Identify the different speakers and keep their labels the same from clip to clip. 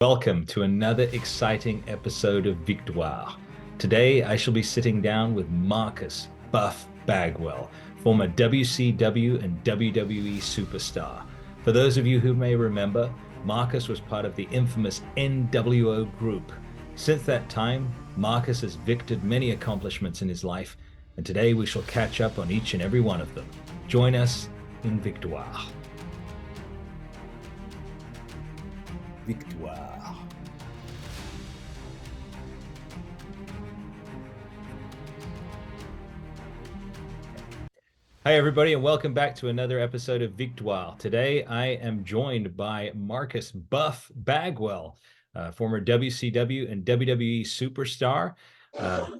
Speaker 1: Welcome to another exciting episode of Victoire. Today, I shall be sitting down with Marcus Buff Bagwell, former WCW and WWE superstar. For those of you who may remember, Marcus was part of the infamous NWO group. Since that time, Marcus has victored many accomplishments in his life, and today we shall catch up on each and every one of them. Join us in Victoire. Victoire. Hi, everybody, and welcome back to another episode of Victoire. Today, I am joined by Marcus Buff Bagwell, former WCW and WWE superstar.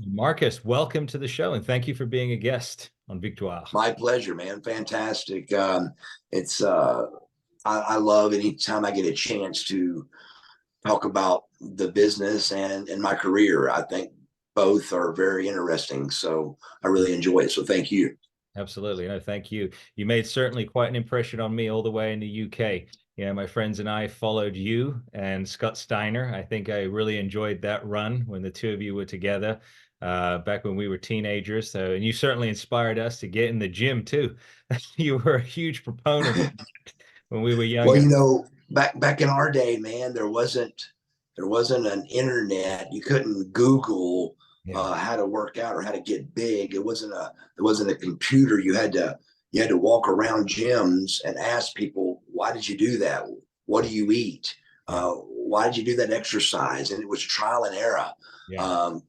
Speaker 1: Marcus, welcome to the show, and thank you for being a guest on Victoire.
Speaker 2: My pleasure, man. Fantastic. I love anytime I get a chance to talk about the business and my career. I think both are very interesting. So I really enjoy it. So thank you.
Speaker 1: Absolutely. No, thank you. You made certainly quite an impression on me all the way in the UK. My friends and I followed you and Scott Steiner. I think I really enjoyed that run when the two of you were together back when we were teenagers. And you certainly inspired us to get in the gym too. You were a huge proponent when we were
Speaker 2: Well,
Speaker 1: younger.
Speaker 2: back in our day, man, there wasn't an internet. You couldn't Google how to work out or how to get big. It wasn't a computer. You had to walk around gyms and ask people, why did you do that? What do you eat? Why did you do that exercise? And it was trial and error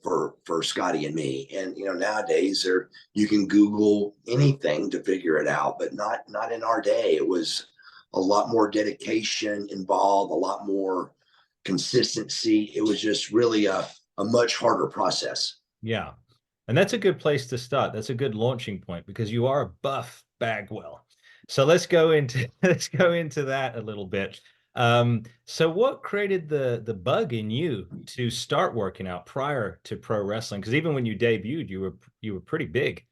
Speaker 2: for Scotty and me. And nowadays you can Google anything to figure it out, but not in our day. It was a lot more dedication involved, a lot more consistency. It was just really a much harder process.
Speaker 1: Yeah. And that's a good place to start. That's a good launching point because you are a Buff Bagwell. So let's go into that a little bit. So what created the bug in you to start working out prior to pro wrestling? Because even when you debuted, you were pretty big,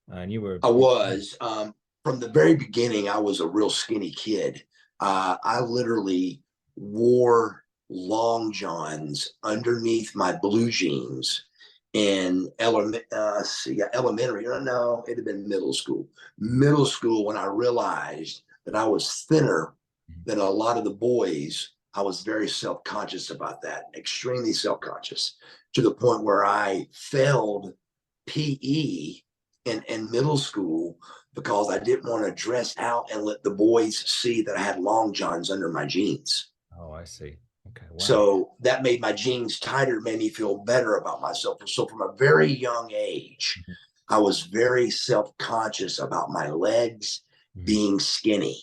Speaker 1: and you were.
Speaker 2: I was from the very beginning. I was a real skinny kid. I literally wore long johns underneath my blue jeans in elementary. No, it had been middle school. Middle school, when I realized that I was thinner than a lot of the boys, I was very self-conscious about that, extremely self-conscious, to the point where I failed PE in middle school because I didn't want to dress out and let the boys see that I had long johns under my jeans.
Speaker 1: Oh, I see. Okay. Wow.
Speaker 2: So that made my jeans tighter, made me feel better about myself. So from a very young age, I was very self-conscious about my legs being skinny.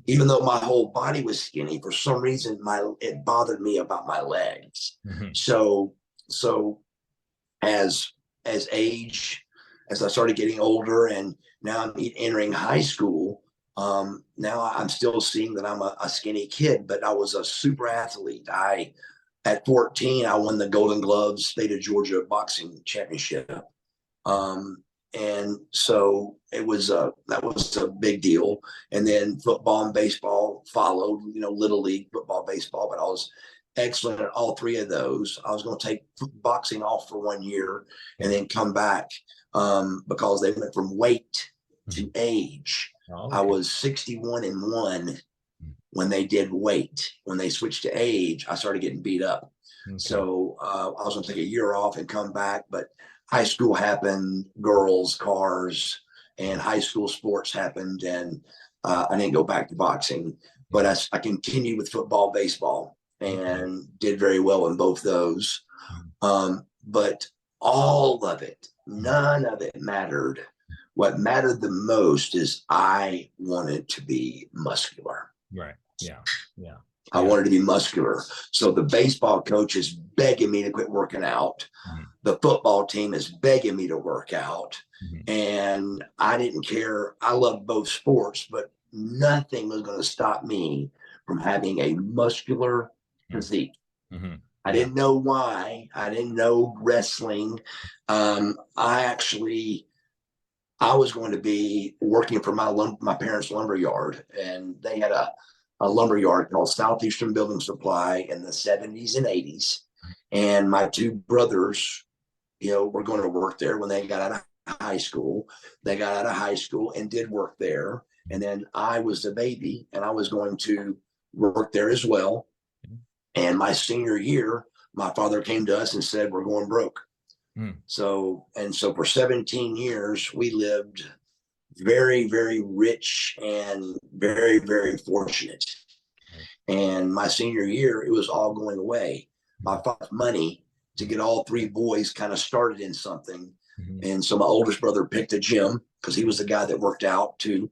Speaker 2: Even though my whole body was skinny, for some reason it bothered me about my legs. So as as I started getting older, and now I'm entering high school, now I'm still seeing that I'm a skinny kid, but I was a super athlete. At 14, I won the Golden Gloves State of Georgia boxing championship. And so that was a big deal. And then football and baseball followed, little league football, baseball, but I was excellent at all three of those. I was going to take boxing off for 1 year and then come back because they went from weight to age.
Speaker 1: Okay.
Speaker 2: I was 61-1 when they did weight. When they switched to age, I started getting beat up. Okay. So I was going to take a year off and come back, but high school happened, girls, cars, and high school sports happened, and I didn't go back to boxing. But I continued with football, baseball, and did very well in both those. But all of it, none of it mattered. What mattered the most is I wanted to be muscular.
Speaker 1: Right. Yeah. Yeah.
Speaker 2: I wanted to be muscular. So the baseball coach is begging me to quit working out. The football team is begging me to work out. And I didn't care. I love both sports, but nothing was going to stop me from having a muscular physique. I didn't know why. I didn't know wrestling. I was going to be working for my parents' lumber yard, and they had a a lumber yard called Southeastern Building Supply in the 70s and 80s. And my two brothers, were going to work there when they got out of high school. They got out of high school and did work there. And then I was the baby and I was going to work there as well. And my senior year, my father came to us and said, we're going broke. So for 17 years, we lived very, very rich and very, very fortunate. And my senior year, it was all going away. My father's money to get all three boys kind of started in something. And so my oldest brother picked a gym because he was the guy that worked out too.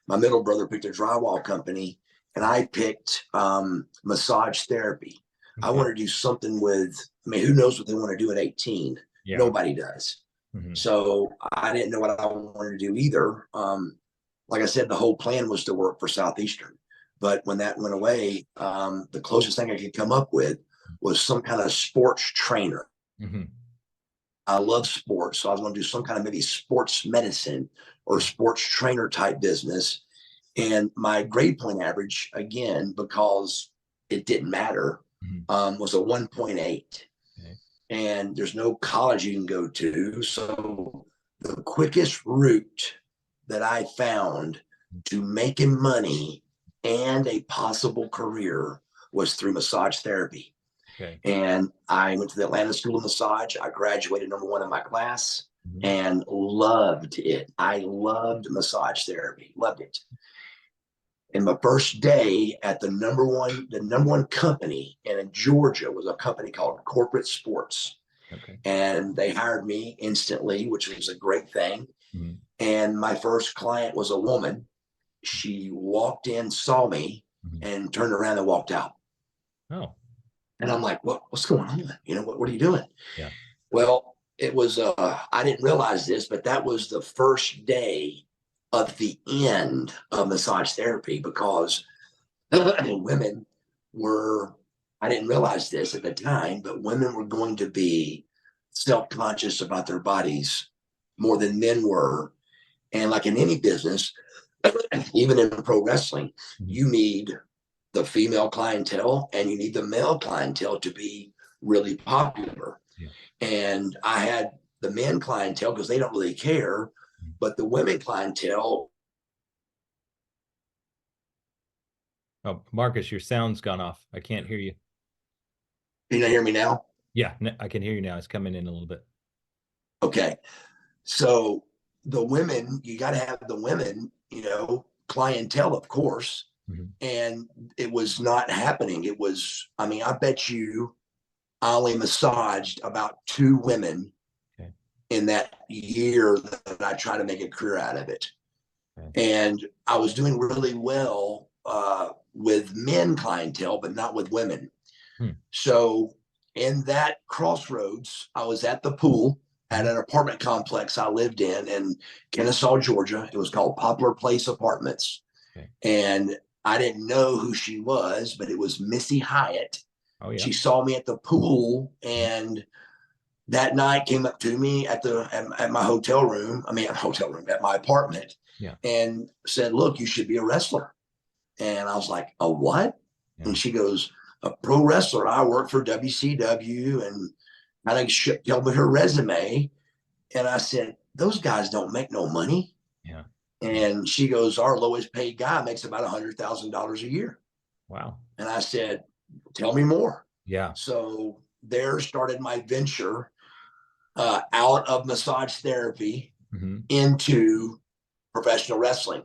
Speaker 2: My middle brother picked a drywall company, and I picked massage therapy. I want to do something with, who knows what they want to do at 18? Yeah. Nobody does. So I didn't know what I wanted to do either. Like I said, the whole plan was to work for Southeastern. But when that went away, the closest thing I could come up with was some kind of sports trainer. I love sports, so I was going to do some kind of maybe sports medicine or sports trainer type business. And my grade point average, again, because it didn't matter, was a 1.8. And there's no college you can go to. So the quickest route that I found to making money and a possible career was through massage therapy. And I went to the Atlanta School of Massage. I graduated #1 in my class and loved it. I loved massage therapy, loved it. And my first day at the number one company in Georgia was a company called Corporate Sports. And they hired me instantly, which was a great thing. And my first client was a woman. She walked in, saw me, and turned around and walked out. Oh. And I'm like, what's going on? What are you doing? Yeah. Well, it was, I didn't realize this, but that was the first day of the end of massage therapy, because women were, I didn't realize this at the time, but women were going to be self-conscious about their bodies more than men were. And like in any business, even in pro wrestling, you need the female clientele and you need the male clientele to be really popular. And I had the men clientele because they don't really care, but the women clientele.
Speaker 1: Oh, Marcus, your sound's gone off. I can't hear you.
Speaker 2: Can you hear me now?
Speaker 1: Yeah, I can hear you now. It's coming in a little bit.
Speaker 2: Okay. So the women, you got to have the women, clientele, of course. And it was not happening. It was, I bet you I only massaged about 2 women in that year that I tried to make a career out of it. And I was doing really well with men clientele, but not with women. So in that crossroads, I was at the pool at an apartment complex I lived in Kennesaw, Georgia. It was called Poplar Place Apartments. And I didn't know who she was, but it was Missy Hyatt. Oh, yeah. She saw me at the pool, and that night came up to me at my hotel room. At my apartment, and said, "Look, you should be a wrestler." And I was like, "A what?" And she goes, "A pro wrestler. I work for WCW," and kind of told me her resume. And I said, "Those guys don't make no money." And she goes, "Our lowest paid guy makes about $100,000 a year." Wow. And I said, "Tell me more." Yeah. So there started my venture out of massage therapy into professional wrestling.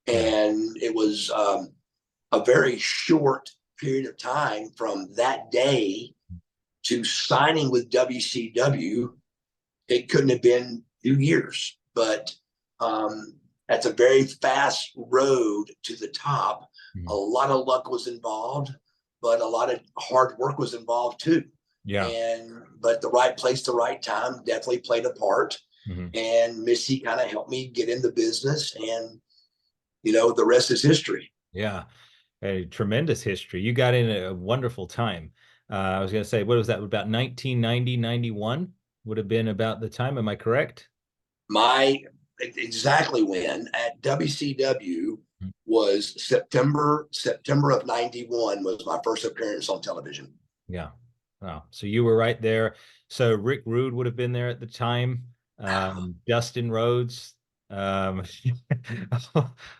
Speaker 2: And it was a very short period of time from that day to signing with WCW. It couldn't have been 2 years, but that's a very fast road to the top. A lot of luck was involved, but a lot of hard work was involved too. Yeah. But the right place, the right time definitely played a part. And Missy kind of helped me get in the business, and the rest is history.
Speaker 1: Yeah. A tremendous history. You got in a wonderful time. I was going to say, what was that? About 1990, 91 would have been about the time. Am I correct?
Speaker 2: Exactly when at WCW, was September of '91 was my first appearance on television.
Speaker 1: Yeah. Wow. So you were right there. So Rick Rude would have been there at the time. Dustin Rhodes, um,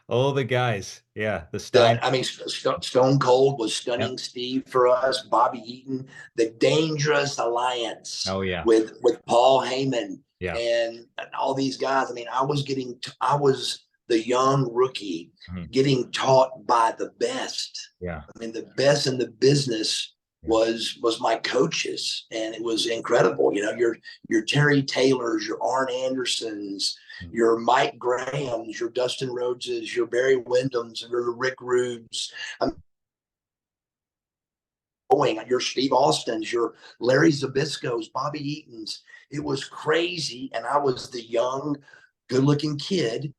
Speaker 1: all the guys. Yeah, the Stein.
Speaker 2: I mean, Stone Cold was
Speaker 1: Yeah.
Speaker 2: Stunning Steve for us. Bobby Eaton, the Dangerous Alliance
Speaker 1: Oh yeah.
Speaker 2: with Paul Heyman
Speaker 1: Yeah.
Speaker 2: and all these guys. I mean, I was the young rookie
Speaker 1: Mhm.
Speaker 2: getting taught by the best.
Speaker 1: Yeah.
Speaker 2: I mean, the best in the business
Speaker 1: Yeah.
Speaker 2: was my coaches, and it was incredible. You know, your Terry Taylors, your Arn Andersons,
Speaker 1: Mhm.
Speaker 2: your Mike Grahams, your Dustin Rhodeses, your Barry Windhams, your Rick Rudes. I'm going your Steve Austins, your Larry Zabisco's, Bobby Eaton's. It was crazy, and I was the young, good-looking kid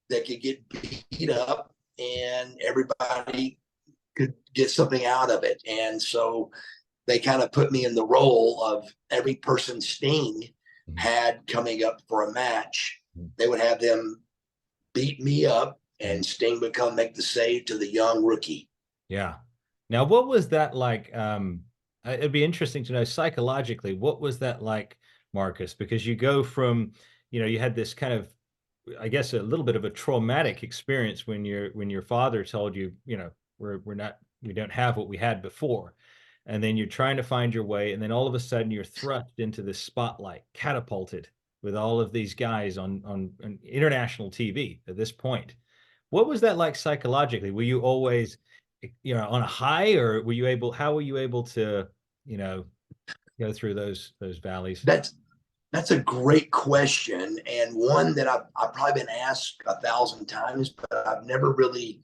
Speaker 2: that could get beat up, and everybody could get something out of it. And so they kind of put me in the role of every person Sting had coming up for a match. They would have them beat me up, and Sting would come make the save to the young rookie.
Speaker 1: Yeah. Now, what was that like? It'd be interesting to know psychologically, what was that like, Marcus? Because you go from, you had this kind of, I guess, a little bit of a traumatic experience when your father told you, we don't have what we had before. And then you're trying to find your way, and then all of a sudden you're thrust into this spotlight, catapulted with all of these guys on international TV at this point. What was that like psychologically? Were you always, on a high, or how were you able to, you know, go through those valleys?
Speaker 2: That's a great question, and one that I've probably been asked 1,000 times, but I've never really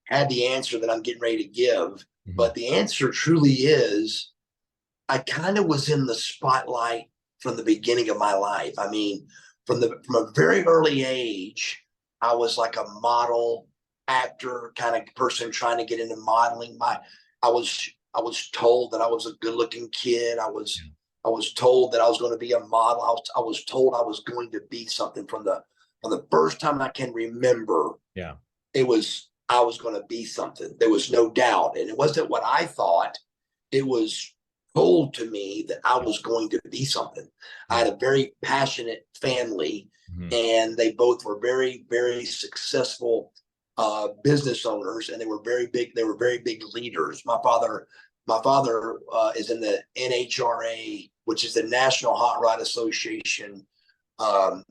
Speaker 2: had the answer that I'm getting ready to give.
Speaker 1: Mhm.
Speaker 2: But the answer truly is I kind of was in the spotlight from the beginning of my life. I mean, from a very early age, I was like a model actor kind of person trying to get into modeling. I was told that I was a good looking kid. I was told that I was going to be a model. I was told I was going to be something from the first time I can remember.
Speaker 1: Yeah.
Speaker 2: It was I was going to be something. There was no doubt, and it wasn't what I thought. It was told to me that I was going to be something. I
Speaker 1: Yeah.
Speaker 2: had a very passionate family,
Speaker 1: Mhm.
Speaker 2: and they both were very, very successful business owners, and they were very big. They were very big leaders. My father is in the NHRA, which is the National Hot Rod Association um,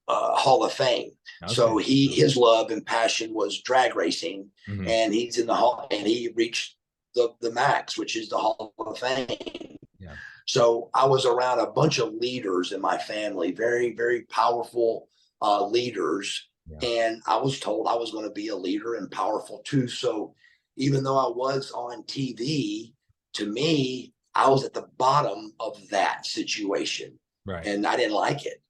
Speaker 2: Hall of Fame.
Speaker 1: Okay.
Speaker 2: So his love and passion was drag racing,
Speaker 1: Mhm.
Speaker 2: and he's in the hall, and he reached the max, which is the Hall of Fame.
Speaker 1: Yeah.
Speaker 2: So I was around a bunch of leaders in my family, very, very powerful leaders.
Speaker 1: Yeah.
Speaker 2: And I was told I was going to be a leader and powerful too. So even though I was on TV, to me, I was at the bottom of that situation,
Speaker 1: Right.
Speaker 2: and I didn't like it.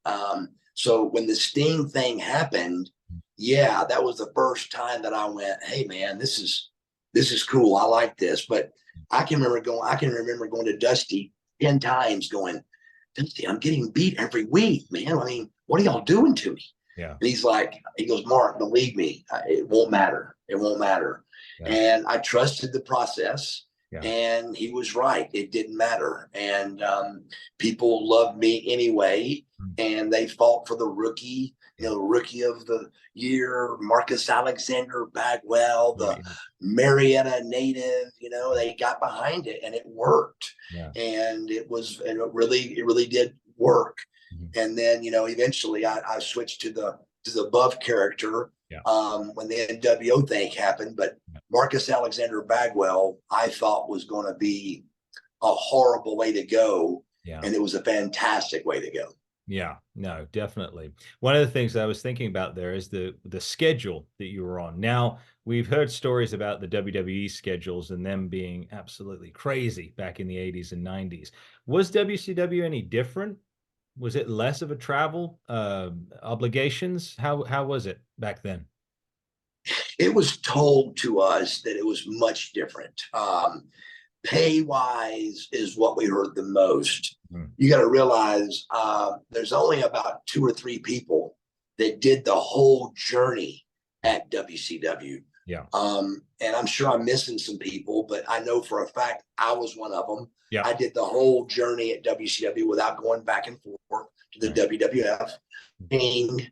Speaker 2: So when the Sting thing happened, yeah, that was the first time that I went, "Hey, man, this is cool. I like this." But I can remember going to Dusty 10 times going, "Dusty, I'm getting beat every week, man. I mean, what are y'all doing to me?"
Speaker 1: Yeah.
Speaker 2: And he goes, "Mark, believe me, it won't matter. It won't matter."
Speaker 1: Yeah.
Speaker 2: And I trusted the process,
Speaker 1: Yeah.
Speaker 2: and he was right. It didn't matter. And people loved me anyway,
Speaker 1: Mm.
Speaker 2: and they fought for the rookie, rookie of the year, Marcus Alexander Bagwell, the
Speaker 1: Right.
Speaker 2: Marietta native. They got behind it, and it worked.
Speaker 1: Yeah.
Speaker 2: And it really did work.
Speaker 1: Mhm.
Speaker 2: And then, eventually I switched to the Buff character
Speaker 1: Yeah.
Speaker 2: when the NWO thing happened. But
Speaker 1: Yeah.
Speaker 2: Marcus Alexander Bagwell, I thought was going to be a horrible way to go,
Speaker 1: Yeah.
Speaker 2: and it was a fantastic way to go.
Speaker 1: Yeah, no, definitely. One of the things I was thinking about there is the schedule that you were on. Now, we've heard stories about the WWE schedules and them being absolutely crazy back in the 80s and 90s. Was WCW any different? Was it less of a travel obligations? How was it back then?
Speaker 2: It was told to us that it was much different. Pay wise is what we heard the most.
Speaker 1: Mm.
Speaker 2: You got to realize there's only about two or three people that did the whole journey at WCW.
Speaker 1: Yeah.
Speaker 2: And I'm sure I'm missing some people, but I know for a fact I was one of them.
Speaker 1: Yeah.
Speaker 2: I did the whole journey at WCW without going back and forth to the WWF. Being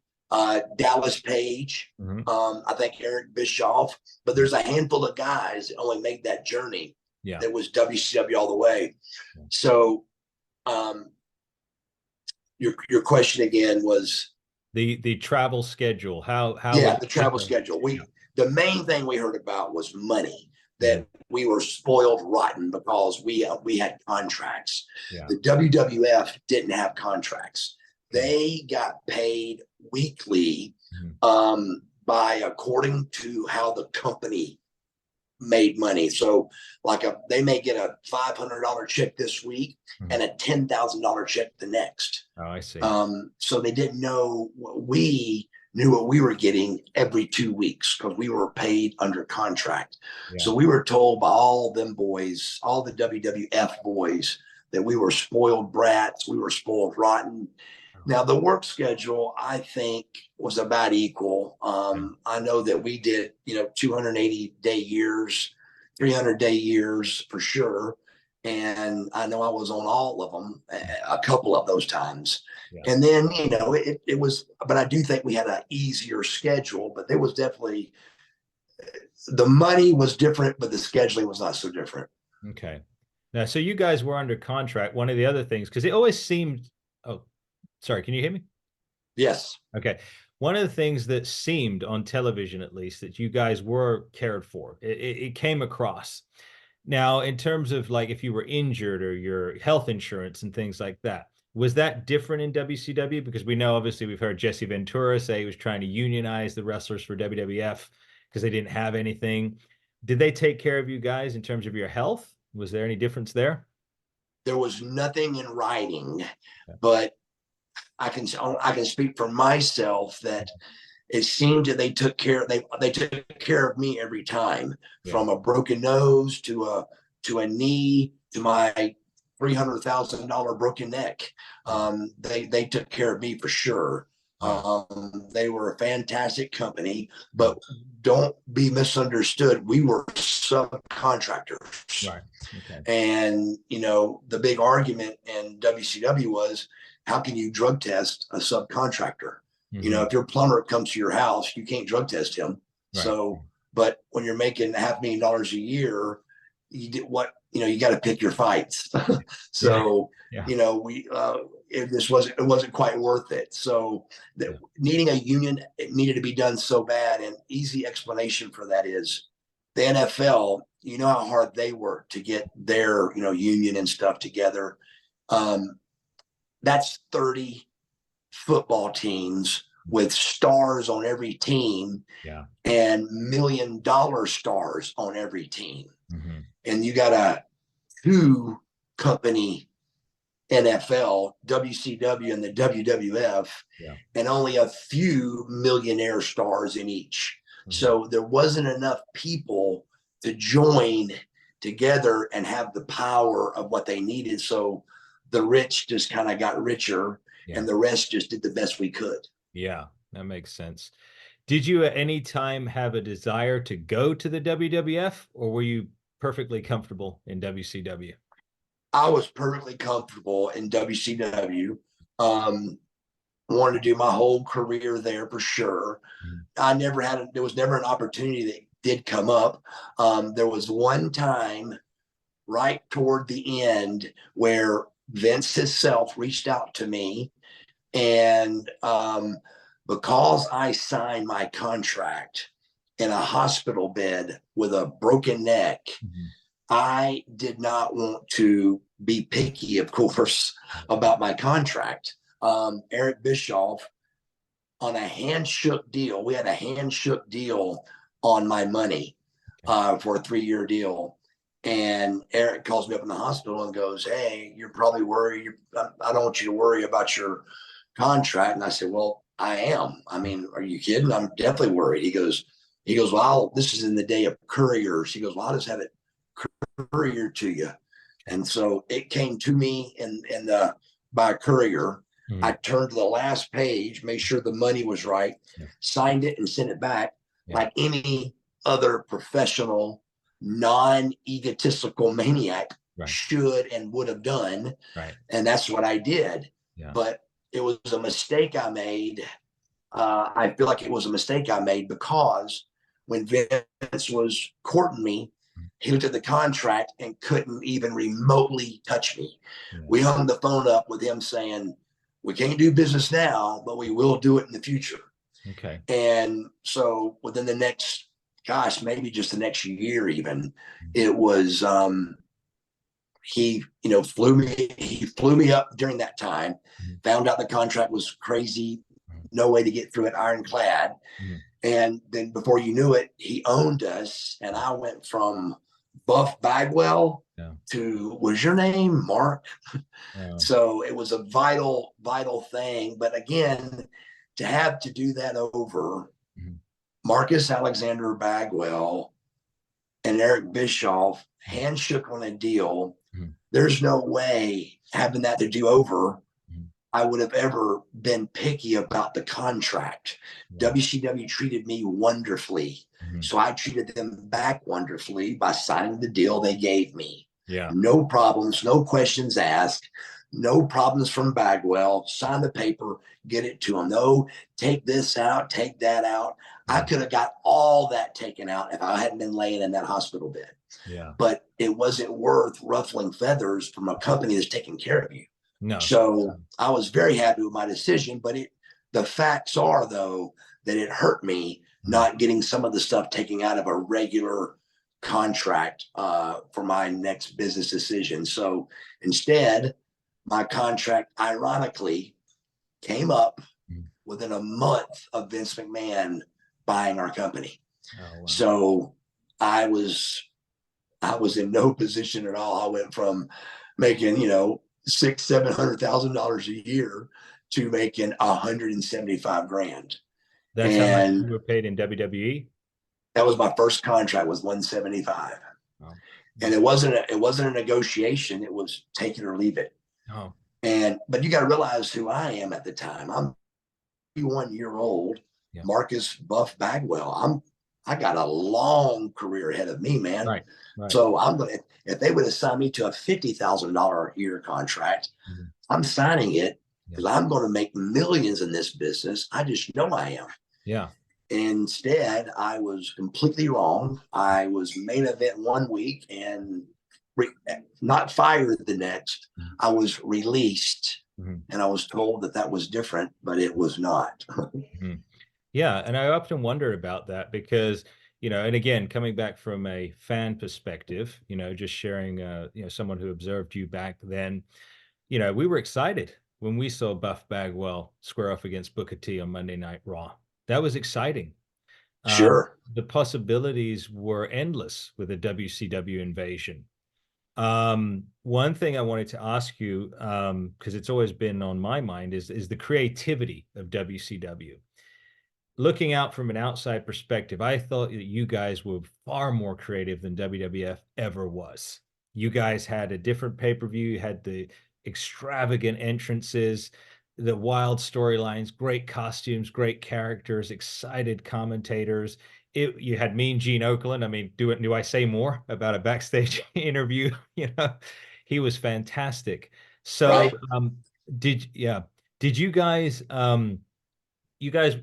Speaker 2: Dallas Page, I think Eric Bischoff, but there's a handful of guys that only made that journey.
Speaker 1: Yeah.
Speaker 2: That was WCW all the way. So your question again was
Speaker 1: the travel schedule. How
Speaker 2: the travel schedule. The main thing we heard about was money, that we were spoiled rotten because we had contracts. The WWF didn't have contracts. They got paid weekly by according to how the company made money. So like they may get a $500 check this week and a $10,000 check the next.
Speaker 1: Oh, I see.
Speaker 2: So they didn't know we knew what we were getting every 2 weeks because we were paid under contract. So we were told by all them boys, all the WWF boys, that we were spoiled brats, we were spoiled rotten. Now the work schedule, I think, was about equal. I know that we did, 280-day years, 300-day years for sure. And I know I was on all of them, a couple of those times. And then, it was, but I do think we had an easier schedule, but there was definitely, the money was different, but the scheduling was not so different.
Speaker 1: Okay. Now, so you guys were under contract. One of the other things, because it always seemed, sorry, can you hear me?
Speaker 2: Yes.
Speaker 1: Okay. One of the things that seemed on television, at least, that you guys were cared for, it came across. Now, in terms of like if you were injured or your health insurance and things like that, was that different in WCW? Because we know, obviously, we've heard Jesse Ventura say he was trying to unionize the wrestlers for WWF because they didn't have anything. Did they take care of you guys in terms of your health? Was there any difference there?
Speaker 2: There was nothing in writing, but I can speak for myself that it seemed that they took care of me every time, from a broken nose to a knee to my $300,000 broken neck. They took care of me for sure. They were a fantastic company, but don't be misunderstood. We were subcontractors.
Speaker 1: Right. Okay.
Speaker 2: And, the big argument in WCW was, how can you drug test a subcontractor? If your plumber comes to your house, you can't drug test him. Right. So, but when you're making $500,000 a year, you got to pick your fights. So, it wasn't quite worth it. So needing a union, it needed to be done so bad. And easy explanation for that is the NFL, how hard they work to get their, union and stuff together. That's 30 football teams with stars on every team and $1 million stars on every team. And you got a 2-company NFL, WCW and the WWF, and only a few millionaire stars in each. So there wasn't enough people to join together and have the power of what they needed. So the rich just kind of got richer and the rest just did the best we could.
Speaker 1: Yeah, that makes sense. Did you at any time have a desire to go to the WWF, or were you perfectly comfortable in WCW?
Speaker 2: I was perfectly comfortable in WCW. Wanted to do my whole career there for sure. There was never an opportunity that did come up. There was one time right toward the end where Vince himself reached out to me, and because I signed my contract in a hospital bed with a broken neck, I did not want to be picky, of course, about my contract. Eric Bischoff, on a handshook deal, we had a handshook deal on my money for a 3-year deal. And Eric calls me up in the hospital and goes, "Hey, you're probably worried. I don't want you to worry about your contract." And I said, "Well, I am. I mean, are you kidding? I'm definitely worried." He goes, "Well, this is in the day of couriers." He goes, "Well, I'll just have it courier to you." And so it came to me by a courier. I turned to the last page, made sure the money was right, signed it and sent it back.
Speaker 1: Yeah.
Speaker 2: like any other professional, non-egotistical maniac
Speaker 1: Right.
Speaker 2: should and would have done.
Speaker 1: Right.
Speaker 2: And that's what I did.
Speaker 1: Yeah.
Speaker 2: But it was a mistake I made. I feel like it was a mistake I made because when Vince was courting me, he looked at the contract and couldn't even remotely touch me.
Speaker 1: Yeah.
Speaker 2: We hung the phone up with him saying, "We can't do business now, but we will do it in the future."
Speaker 1: Okay.
Speaker 2: And so within the next, gosh, maybe just the next year, even,
Speaker 1: Mm.
Speaker 2: it was he flew me up during that time,
Speaker 1: Mm.
Speaker 2: found out the contract was crazy,
Speaker 1: Mm.
Speaker 2: no way to get through it, ironclad.
Speaker 1: Mm.
Speaker 2: And then before you knew it, he owned us. And I went from Buff Bagwell
Speaker 1: Yeah.
Speaker 2: to, was your name Mark?
Speaker 1: Wow.
Speaker 2: So it was a vital, vital thing. But again, to have to do that over,
Speaker 1: Mm.
Speaker 2: Marcus Alexander Bagwell and Eric Bischoff
Speaker 1: Mm.
Speaker 2: handshook on a deal.
Speaker 1: Mm.
Speaker 2: There's no way having that to do over,
Speaker 1: Mm.
Speaker 2: I would have ever been picky about the contract.
Speaker 1: Yeah.
Speaker 2: WCW treated me wonderfully.
Speaker 1: Mm.
Speaker 2: So I treated them back wonderfully by signing the deal they gave me.
Speaker 1: Yeah.
Speaker 2: No problems, no questions asked, no problems from Bagwell. Sign the paper, get it to them. No, take this out, take that out. I
Speaker 1: Mm.
Speaker 2: could have got all that taken out if I hadn't been laying in that hospital bed.
Speaker 1: Yeah.
Speaker 2: But it wasn't worth ruffling feathers from a company that's taking care of you.
Speaker 1: No.
Speaker 2: So I was very happy with my decision, but the facts are though that it hurt me
Speaker 1: Mm.
Speaker 2: not getting some of the stuff taken out of a regular contract for my next business decision. So instead, my contract ironically came up
Speaker 1: Mm.
Speaker 2: within a month of Vince McMahon buying our company.
Speaker 1: Oh, wow.
Speaker 2: So I was in no position at all. I went from making, $700,000 a year to making 175 grand.
Speaker 1: That's how much
Speaker 2: And
Speaker 1: you were paid in WWE?
Speaker 2: that was my first contract was 175.
Speaker 1: Oh.
Speaker 2: And it wasn't a negotiation. It was take it or leave it.
Speaker 1: Oh.
Speaker 2: But you got to realize who I am at the time. I'm 1 year old,
Speaker 1: Yeah.
Speaker 2: Marcus Buff Bagwell. I got a long career ahead of me, man.
Speaker 1: Right. Right.
Speaker 2: So if they would have signed me to a $50,000 a year contract,
Speaker 1: Mm.
Speaker 2: I'm signing it because
Speaker 1: Yeah.
Speaker 2: I'm going to make millions in this business. I just know I am.
Speaker 1: Yeah.
Speaker 2: Instead, I was completely wrong. I was main event 1 week and not fired the next.
Speaker 1: Mm.
Speaker 2: I was released,
Speaker 1: Mm-hmm.
Speaker 2: and I was told that was different, but it was not.
Speaker 1: Mm-hmm. Yeah, and I often wonder about that because, and again, coming back from a fan perspective, just sharing, someone who observed you back then, we were excited when we saw Buff Bagwell square off against Booker T on Monday Night Raw. That was exciting.
Speaker 2: Sure.
Speaker 1: The possibilities were endless with a WCW invasion. One thing I wanted to ask you, because it's always been on my mind, is the creativity of WCW. Looking out from an outside perspective, I thought that you guys were far more creative than WWF ever was. You guys had a different pay-per-view, you had the extravagant entrances, the wild storylines, great costumes, great characters, excited commentators. You had Mean Gene Okerlund. I mean, do I say more about a backstage interview? He was fantastic. So,
Speaker 2: Right.
Speaker 1: did you guys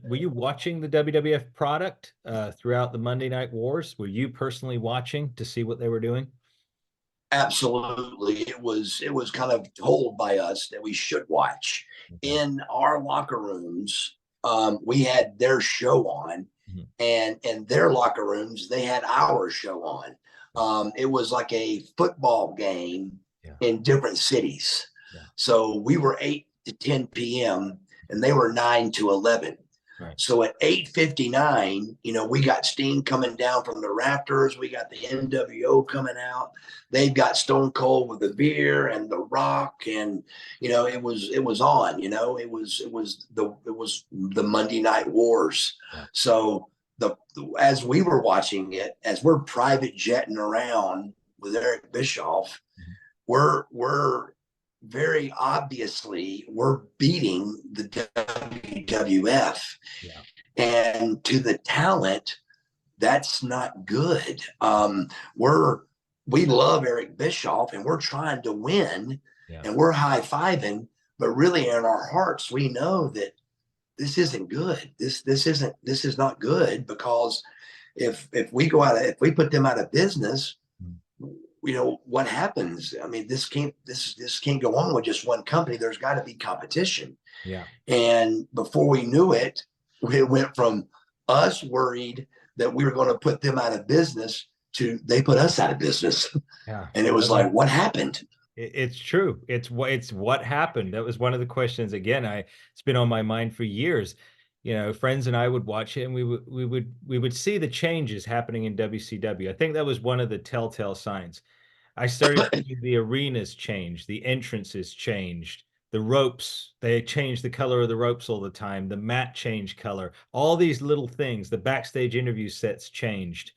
Speaker 1: were you watching the WWF product throughout the Monday Night Wars? Were you personally watching to see what they were doing?
Speaker 2: Absolutely. It was kind of told by us that we should watch.
Speaker 1: Okay.
Speaker 2: In our locker rooms, we had their show on,
Speaker 1: Mhm.
Speaker 2: and in their locker rooms, they had our show on. It was like a football game
Speaker 1: Yeah.
Speaker 2: in different cities.
Speaker 1: Yeah.
Speaker 2: So we were 8 to 10 p.m. and they were 9 to 11.
Speaker 1: Right.
Speaker 2: So at 8:59, we got Steen coming down from the rafters. We got the NWO coming out. They've got Stone Cold with the beer and the Rock, and it was on. It was the Monday Night Wars.
Speaker 1: Yeah.
Speaker 2: So as we were watching it, as we're private jetting around with Eric Bischoff,
Speaker 1: Mhm.
Speaker 2: we're very obviously we're beating the WWF.
Speaker 1: Yeah.
Speaker 2: And to the talent, that's not good. We love Eric Bischoff and we're trying to win
Speaker 1: Yeah.
Speaker 2: and we're high-fiving, but really in our hearts, we know that this isn't good. This is not good, because if we go out if we put them out of business,
Speaker 1: Mm.
Speaker 2: you know what happens. I mean, this can't go on with just one company. There's got to be competition.
Speaker 1: Yeah.
Speaker 2: And before we knew it, we went from us worried that we were going to put them out of business to they put us out of business.
Speaker 1: Yeah.
Speaker 2: And it was like, what happened?
Speaker 1: It's true. It's what happened. That was one of the questions. Again, it's been on my mind for years. You know, friends and I would watch it, and we would see the changes happening in WCW. I think that was one of the telltale signs. I started seeing the arenas change, the entrances changed, the ropes, they changed the color of the ropes all the time, the mat changed color, all these little things, the backstage interview sets changed.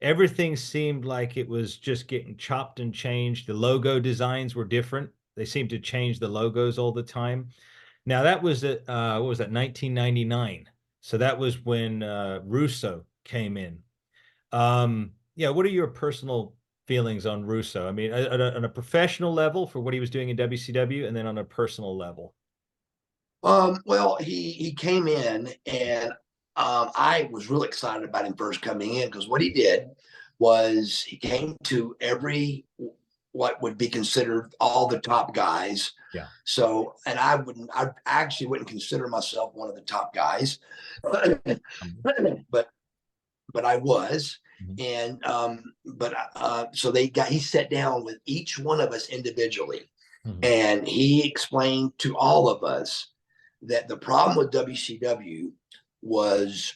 Speaker 1: Everything seemed like it was just getting chopped and changed. The logo designs were different. They seemed to change the logos all the time. Now that was at what was that, 1999. So that was when Russo came in. Yeah, what are your personal feelings on Russo? I mean, on a professional level for what he was doing in WCW, and then on a personal level.
Speaker 2: Well, he came in, and I was really excited about him first coming in, because what he did was he came to every what would be considered all the top guys.
Speaker 1: Yeah.
Speaker 2: So, and I actually wouldn't consider myself one of the top guys, but I was.
Speaker 1: Mhm.
Speaker 2: And so he sat down with each one of us individually,
Speaker 1: Mhm.
Speaker 2: and he explained to all of us that the problem with WCW was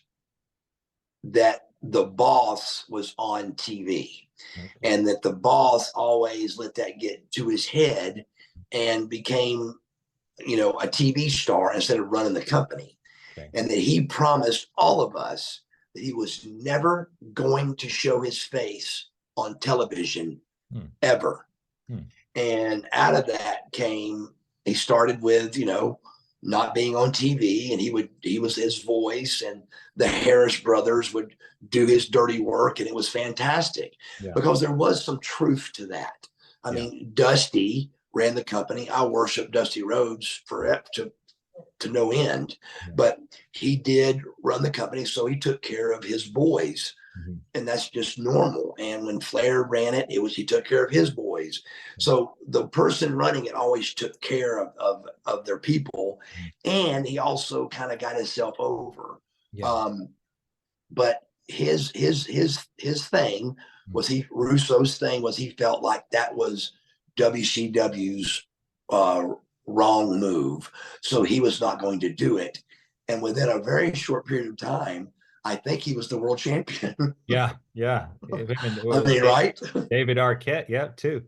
Speaker 2: that the boss was on TV,
Speaker 1: Okay.
Speaker 2: and that the boss always let that get to his head and became, a TV star instead of running the company.
Speaker 1: Okay.
Speaker 2: And that he promised all of us that he was never going to show his face on television ever.
Speaker 1: Hmm.
Speaker 2: And out of that came, he started with, not being on TV, and he was his voice, and the Harris brothers would do his dirty work, and it was fantastic,
Speaker 1: Yeah.
Speaker 2: because there was some truth to that. I
Speaker 1: Yeah.
Speaker 2: mean, Dusty ran the company. I worship Dusty Rhodes to no end,
Speaker 1: Yeah.
Speaker 2: but he did run the company, so he took care of his boys.
Speaker 1: Mm-hmm.
Speaker 2: And that's just normal. And when Flair ran it, he took care of his boys. So the person running it always took care of their people, and he also kind of got himself over.
Speaker 1: Yeah.
Speaker 2: But his thing was, Russo's thing was, he felt like that was WCW's wrong move, so he was not going to do it. And within a very short period of time, I think he was the world champion.
Speaker 1: Yeah. Yeah.
Speaker 2: I mean, right?
Speaker 1: David Arquette. Yeah, too.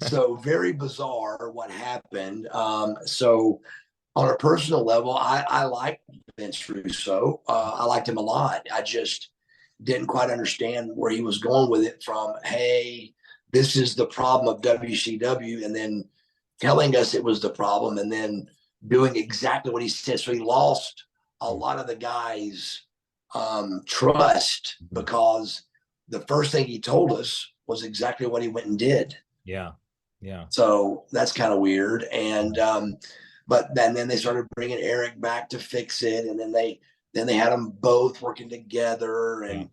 Speaker 2: So very bizarre what happened. So on a personal level, I liked Vince Russo. I liked him a lot. I just didn't quite understand where he was going with it, from, hey, this is the problem of WCW, and then telling us it was the problem, and then doing exactly what he said. So he lost a lot of the guys' trust, because the first thing he told us was exactly what he went and did.
Speaker 1: Yeah. Yeah.
Speaker 2: So that's kind of weird. And but then they started bringing Eric back to fix it, and then they had them both working together, and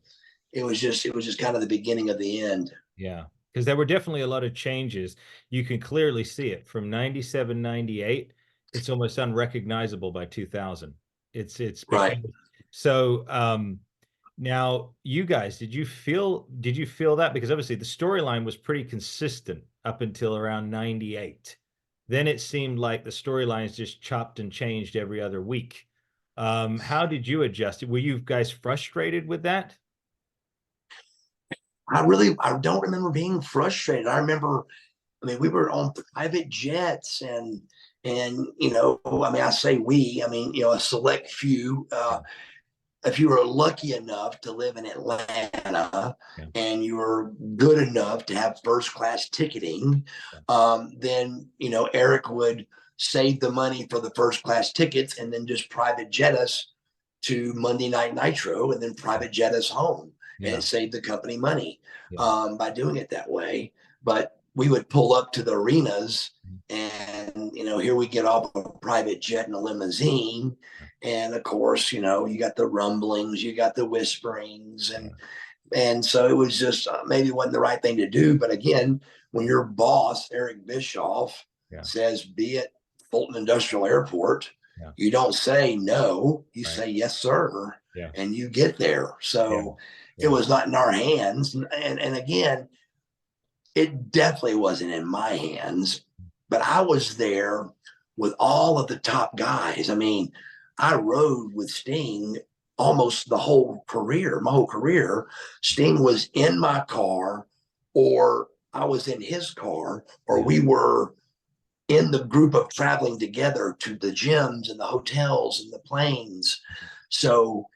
Speaker 2: it was just kind of the beginning of the end.
Speaker 1: Yeah. Because there were definitely a lot of changes. You can clearly see it from 97, 98. It's almost unrecognizable by 2000. It's
Speaker 2: Right.
Speaker 1: because so now you guys, did you feel that? Because obviously the storyline was pretty consistent up until around 98. Then it seemed like the storylines just chopped and changed every other week. How did you adjust? Were you guys frustrated with that?
Speaker 2: I don't remember being frustrated. I remember, I mean, we were on private jets, and I mean, I say we, I mean, a select few. If you were lucky enough to live in Atlanta,
Speaker 1: Yeah.
Speaker 2: and you were good enough to have first class ticketing, then Eric would save the money for the first class tickets, and then just private jet us to Monday Night Nitro and then private jet us home. And
Speaker 1: Yeah.
Speaker 2: it saved the company money
Speaker 1: Yeah.
Speaker 2: by doing it that way. But we would pull up to the arenas
Speaker 1: Mhm.
Speaker 2: and, here we get off a private jet in a limousine. And of course, you got the rumblings, you got the whisperings, and so it was just maybe wasn't the right thing to do. But again, when your boss, Eric Bischoff,
Speaker 1: Yeah.
Speaker 2: says be at Fulton Industrial Airport,
Speaker 1: Yeah.
Speaker 2: you don't say no, you
Speaker 1: Right.
Speaker 2: say yes, sir,
Speaker 1: Yeah.
Speaker 2: and you get there. So
Speaker 1: Yeah.
Speaker 2: it was not in our hands. And again, it definitely wasn't in my hands, but I was there with all of the top guys. I mean, I rode with Sting almost the whole career, my whole career. Sting was in my car, or I was in his car, or
Speaker 1: Yeah.
Speaker 2: we were in the group of traveling together to the gyms and the hotels and the planes. So,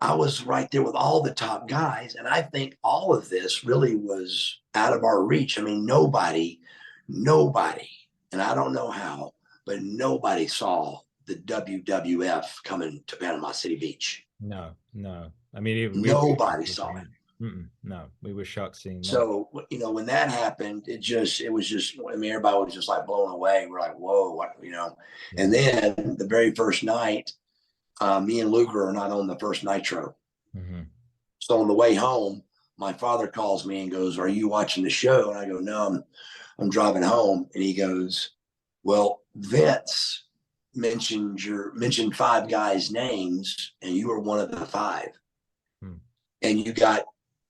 Speaker 2: I was right there with all the top guys. And I think all of this really was out of our reach. I mean, nobody, and I don't know how, but nobody saw the WWF coming to Panama City Beach.
Speaker 1: No, no. I mean, we were
Speaker 2: Nobody
Speaker 1: shocked
Speaker 2: saw it.
Speaker 1: seeing. No, we were shocked seeing that.
Speaker 2: So, when that happened, it was just, I mean, everybody was just like blown away. We're like, whoa, what, and then the very first night, me and Luger are not on the first Nitro.
Speaker 1: Mm-hmm.
Speaker 2: So on the way home, my father calls me and goes, "Are you watching the show?" And I go, "No, I'm driving home." And he goes, "Well, Vince mentioned five guys' names, and you were one of the five.
Speaker 1: Hmm.
Speaker 2: And you got,"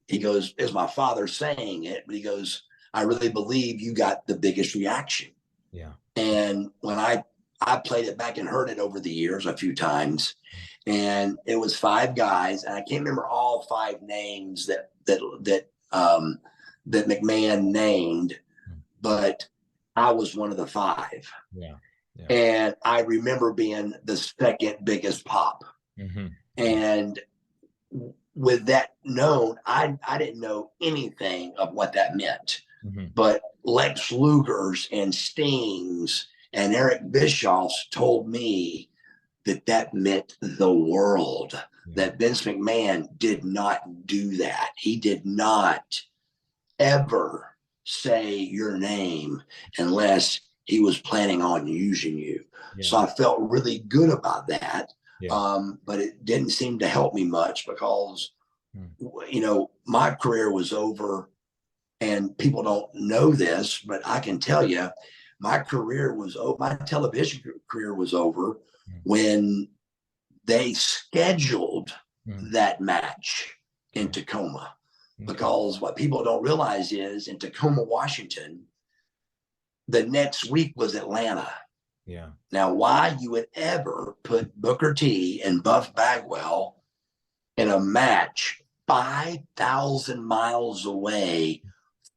Speaker 2: he goes, "is my father saying it?" But he goes, "I really believe you got the biggest reaction."
Speaker 1: Yeah.
Speaker 2: And when I played it back and heard it over the years a few times, and it was five guys, and I can't remember all five names that McMahon named, but I was one of the five.
Speaker 1: Yeah. Yeah.
Speaker 2: And I remember being the second biggest pop.
Speaker 1: Mm-hmm.
Speaker 2: And with that known, I didn't know anything of what that meant.
Speaker 1: Mm-hmm.
Speaker 2: But Lex Luger's and Sting's and Eric Bischoff's told me that meant the world.
Speaker 1: Yeah.
Speaker 2: That Vince McMahon did not do that. He did not ever say your name unless he was planning on using you.
Speaker 1: Yeah.
Speaker 2: So I felt really good about that.
Speaker 1: Yeah.
Speaker 2: But it didn't seem to help me much because, my career was over. And people don't know this, but I can tell you, my television career was over when they scheduled that match in Tacoma. Because what people don't realize is in Tacoma, Washington, the next week was Atlanta.
Speaker 1: Yeah.
Speaker 2: Now, why you would ever put Booker T and Buff Bagwell in a match 5,000 miles away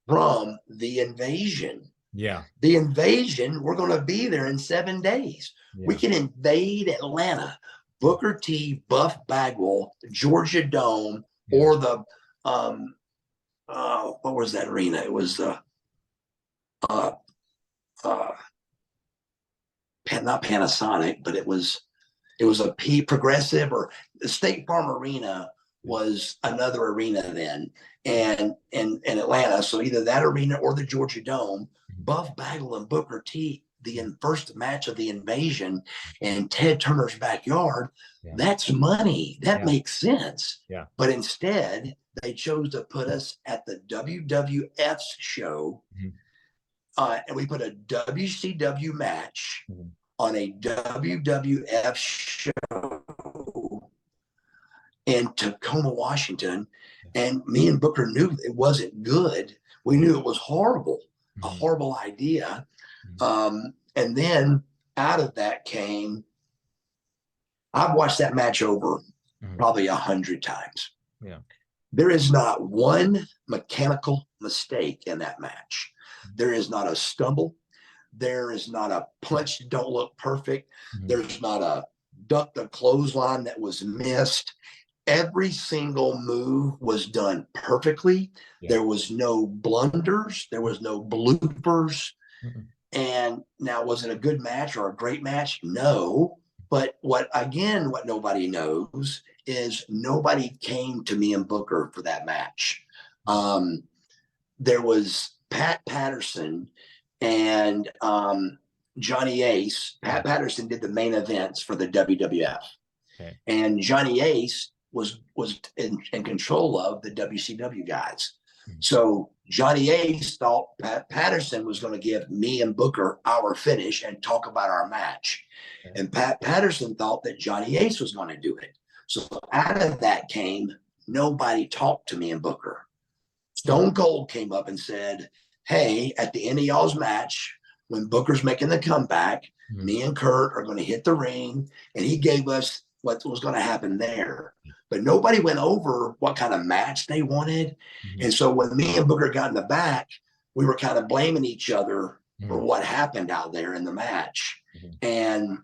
Speaker 2: from the Invasion?
Speaker 1: Yeah.
Speaker 2: The Invasion, we're going to be there in 7 days.
Speaker 1: Yeah.
Speaker 2: We can invade Atlanta. Booker T, Buff Bagwell, Georgia Dome, or the what was that arena? It was the not Panasonic, but it was a Progressive, or the State Farm Arena was another arena then, and in Atlanta. So either that arena or the Georgia Dome. Buff Bagwell and Booker T, the first match of the Invasion in Ted Turner's backyard. Yeah. That's money. That makes sense.
Speaker 1: Yeah.
Speaker 2: But instead, they chose to put us at the WWF's show, and we put a WCW match on a WWF show in Tacoma, Washington. And me and Booker knew it wasn't good. We knew it was horrible, a horrible idea. And then out of that came, I've watched that match over probably 100 times.
Speaker 1: Yeah.
Speaker 2: There is not one mechanical mistake in that match. There is not a stumble. There is not a punch that don't look perfect. There's not a duck the clothesline that was missed. Every single move was done perfectly. Yeah. There was no blunders. There was no bloopers. And now, was it a good match or a great match? No, But what nobody knows is nobody came to me and Booker for that match. There was Pat Patterson and Johnny Ace. Pat Patterson did the main events for the WWF,
Speaker 1: Okay.
Speaker 2: and Johnny Ace was in control of the WCW guys. So Johnny Ace thought Pat Patterson was going to give me and Booker our finish and talk about our match.
Speaker 1: Okay.
Speaker 2: And Pat Patterson thought that Johnny Ace was going to do it. So out of that came, nobody talked to me and Booker. Stone Cold came up and said, hey, at the end of y'all's match, when Booker's making the comeback, me and Kurt are going to hit the ring. And he gave us what was going to happen there. But nobody went over what kind of match they wanted. And so when me and Booker got in the back, we were kind of blaming each other for what happened out there in the match. And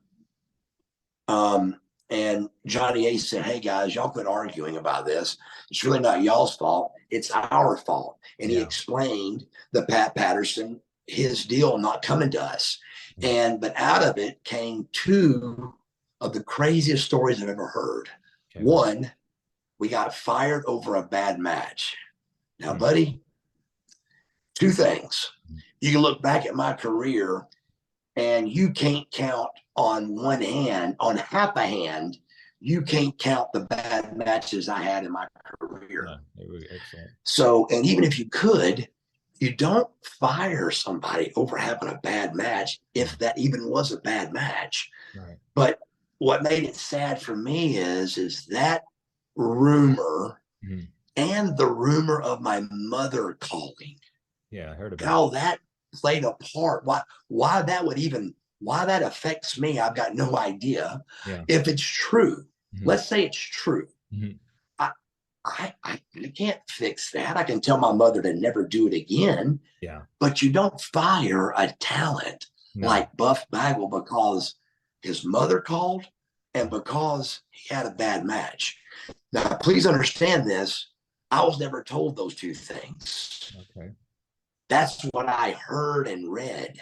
Speaker 2: Johnny Ace said, hey guys, y'all quit arguing about this. It's really not y'all's fault. It's our fault. And he explained the Pat Patterson, his deal not coming to us. But out of it came two of the craziest stories I've ever heard. Okay. One, we got fired over a bad match. Now, buddy, two things. You can look back at my career and you can't count on one hand, on half a hand, you can't count the bad matches I had in my career.
Speaker 1: They were excellent.
Speaker 2: So, and even if you could, you don't fire somebody over having a bad match, if that even was a bad match.
Speaker 1: Right.
Speaker 2: But what made it sad for me is that rumor and the rumor of my mother calling.
Speaker 1: Yeah, I heard about
Speaker 2: how that played a part. Why that affects me, I've got no idea.
Speaker 1: Yeah.
Speaker 2: If it's true, let's say it's true. I can't fix that. I can tell my mother to never do it again.
Speaker 1: Yeah.
Speaker 2: But you don't fire a talent like Buff Bagwell because his mother called and because he had a bad match. Now, please understand this. I was never told those two things.
Speaker 1: Okay.
Speaker 2: That's what I heard and read.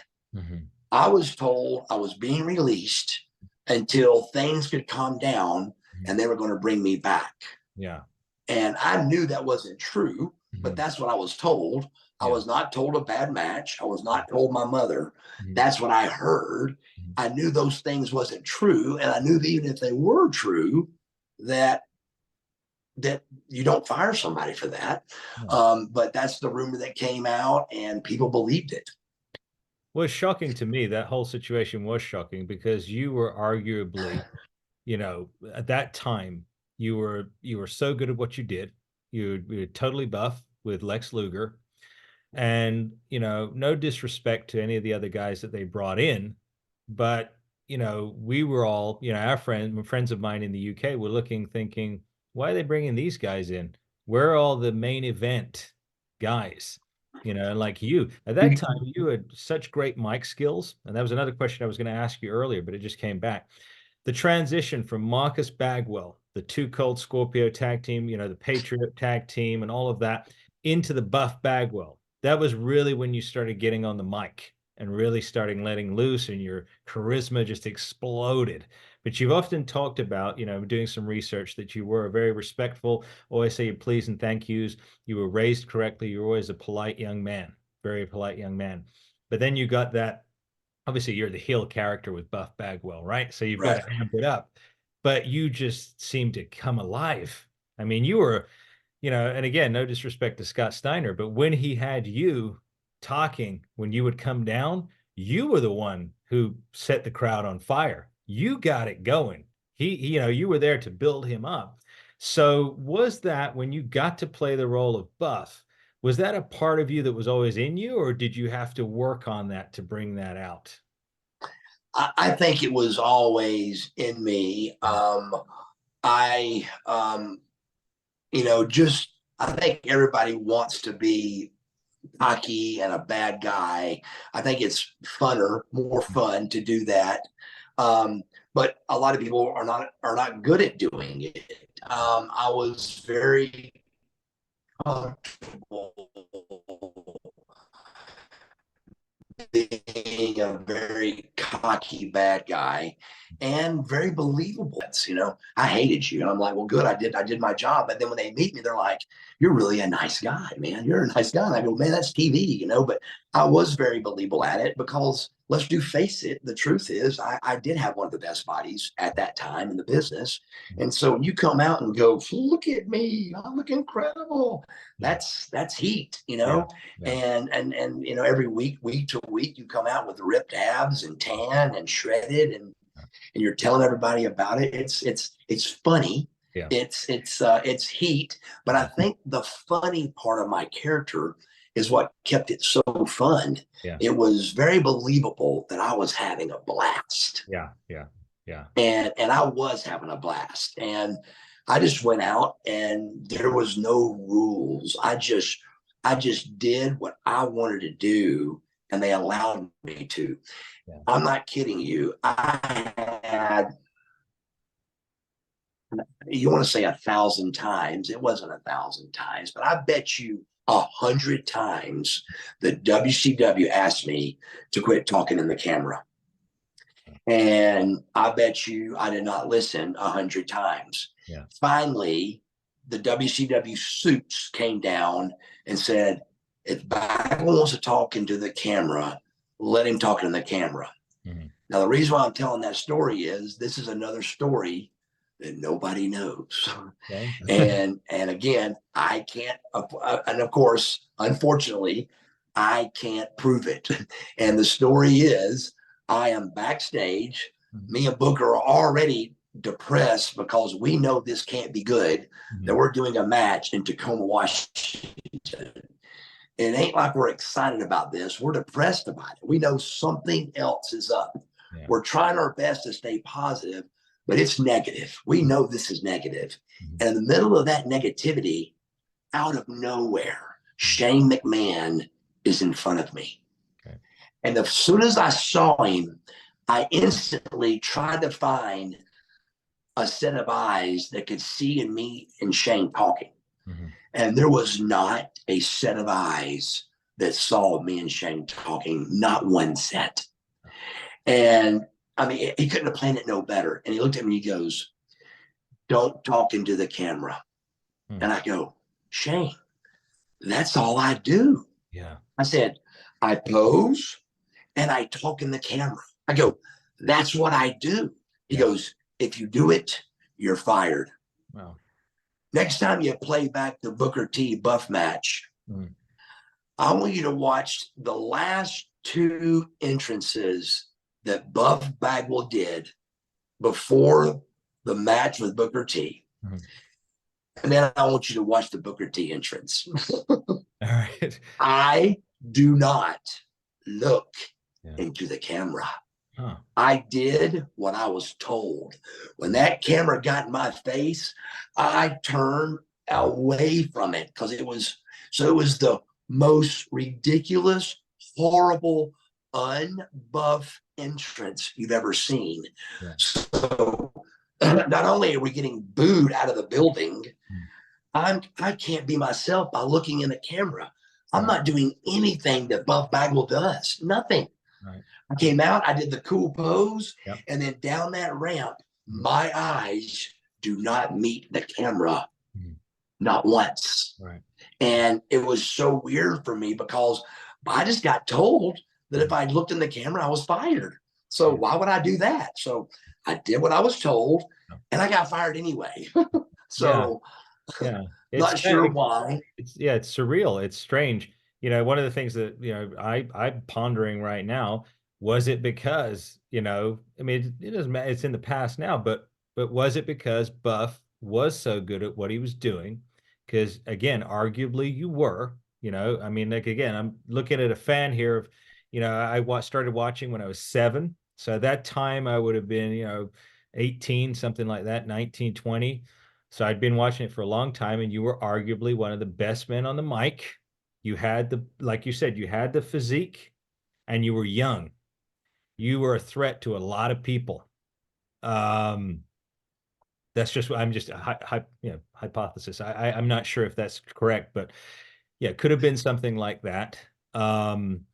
Speaker 2: I was told I was being released until things could calm down and they were going to bring me back.
Speaker 1: Yeah.
Speaker 2: And I knew that wasn't true, but that's what I was told. I was not told a bad match. I was not told my mother. That's what I heard. I knew those things wasn't true. And I knew that even if they were true, that you don't fire somebody for that. But that's the rumor that came out and people believed it.
Speaker 1: Well, it's shocking to me. That whole situation was shocking because you were arguably, at that time, you were so good at what you did. You were totally buff with Lex Luger. And, no disrespect to any of the other guys that they brought in, but, we were all, our friends of mine in the UK were looking, thinking, why are they bringing these guys in? Where are all the main event guys? Like you. At that time, you had such great mic skills. And that was another question I was going to ask you earlier, but it just came back. The transition from Marcus Bagwell, the Two Cold Scorpio tag team, the Patriot tag team and all of that, into the Buff Bagwell. That was really when you started getting on the mic and really starting letting loose, and your charisma just exploded. But you've often talked about, doing some research, that you were very respectful, always say your please and thank yous. You were raised correctly. You were always a polite young man, very polite young man. But then you got that, obviously you're the heel character with Buff Bagwell, right? So you've got to amp it up, but you just seem to come alive. I mean, you were, and again, no disrespect to Scott Steiner, but when he had you talking, when you would come down, you were the one who set the crowd on fire. You got it going. You were there to build him up. So was that, when you got to play the role of Buff, was that a part of you that was always in you, or did you have to work on that to bring that out?
Speaker 2: I think it was always in me. I think everybody wants to be cocky and a bad guy. I think it's more fun to do that. But a lot of people are not good at doing it. I was very comfortable being a very cocky bad guy. and very believable. I hated you. And I'm like, well, good. I did my job. But then when they meet me, they're like, you're really a nice guy, man. You're a nice guy. And I go, man, that's TV. But I was very believable at it because let's do face it. The truth is I did have one of the best bodies at that time in the business. And so when you come out and go, look at me, I look incredible.
Speaker 1: Yeah.
Speaker 2: That's heat,
Speaker 1: Yeah. Yeah.
Speaker 2: and every week to week, you come out with ripped abs and tan and shredded, and you're telling everybody about it. It's funny.
Speaker 1: Yeah.
Speaker 2: It's heat, but I think the funny part of my character is what kept it so fun.
Speaker 1: Yeah.
Speaker 2: It was very believable that I was having a blast.
Speaker 1: Yeah. Yeah. Yeah.
Speaker 2: And I was having a blast. And I just went out and there was no rules. I just did what I wanted to do and they allowed me to.
Speaker 1: Yeah.
Speaker 2: I'm not kidding you. You want to say 1,000 times. It wasn't 1,000 times, but I bet you 100 times the WCW asked me to quit talking in the camera. And I bet you I did not listen 100 times.
Speaker 1: Yeah.
Speaker 2: Finally, the WCW suits came down and said, if Bagwell wants to talk into the camera, let him talk in the camera. Mm-hmm. Now, the reason why I'm telling that story is this is another story that nobody knows. Okay. and again, I can't, and of course, unfortunately, I can't prove it. And the story is I am backstage. Mm-hmm. Me and Booker are already depressed because we know this can't be good, mm-hmm. that we're doing a match in Tacoma, Washington. It ain't like we're excited about this. We're depressed about it. We know something else is up. Yeah. We're trying our best to stay positive, but it's negative. We know this is negative. Mm-hmm. And in the middle of that negativity, out of nowhere, Shane McMahon is in front of me. Okay. And as soon as I saw him, I instantly tried to find a set of eyes that could see in me and Shane talking. Mm-hmm. And there was not a set of eyes that saw me and Shane talking, not one set. And I mean, he couldn't have planned it no better. And he looked at me and he goes, don't talk into the camera. Mm-hmm. And I go, Shane, that's all I do. Yeah. I said, I pose and I talk in the camera. I go, that's what I do. He goes, if you do it, you're fired. Wow. Next time you play back the Booker T Buff match, I want you to watch the last two entrances that Buff Bagwell did before the match with Booker T. Mm-hmm. And then I want you to watch the Booker T entrance. All right. I do not look into the camera. Huh. I did what I was told. When that camera got in my face, I turned away from it because it was the most ridiculous, horrible, unbuff entrance you've ever seen. Yeah. So not only are we getting booed out of the building, I can't be myself by looking in the camera. I'm not doing anything that Buff Bagwell does. Nothing. Right. I came out, I did the cool pose, and then down that ramp, my eyes do not meet the camera, not once. Right. And it was so weird for me because I just got told that if I looked in the camera, I was fired. So why would I do that? So I did what I was told, and I got fired anyway. So not sure why.
Speaker 1: It's surreal. It's strange. One of the things that, I'm pondering right now, was it because, I mean, it doesn't matter. It's in the past now, but was it because Buff was so good at what he was doing? Because again, arguably you were, I mean, like, again, I'm looking at a fan here of, I started watching when I was 7. So at that time I would have been, 18, something like that, 19, 20. So I'd been watching it for a long time, and you were arguably one of the best men on the mic. You had like you said, you had the physique, and you were young. You were a threat to a lot of people. That's just, I'm just hypothesis. I'm not sure if that's correct, but yeah, it could have been something like that. And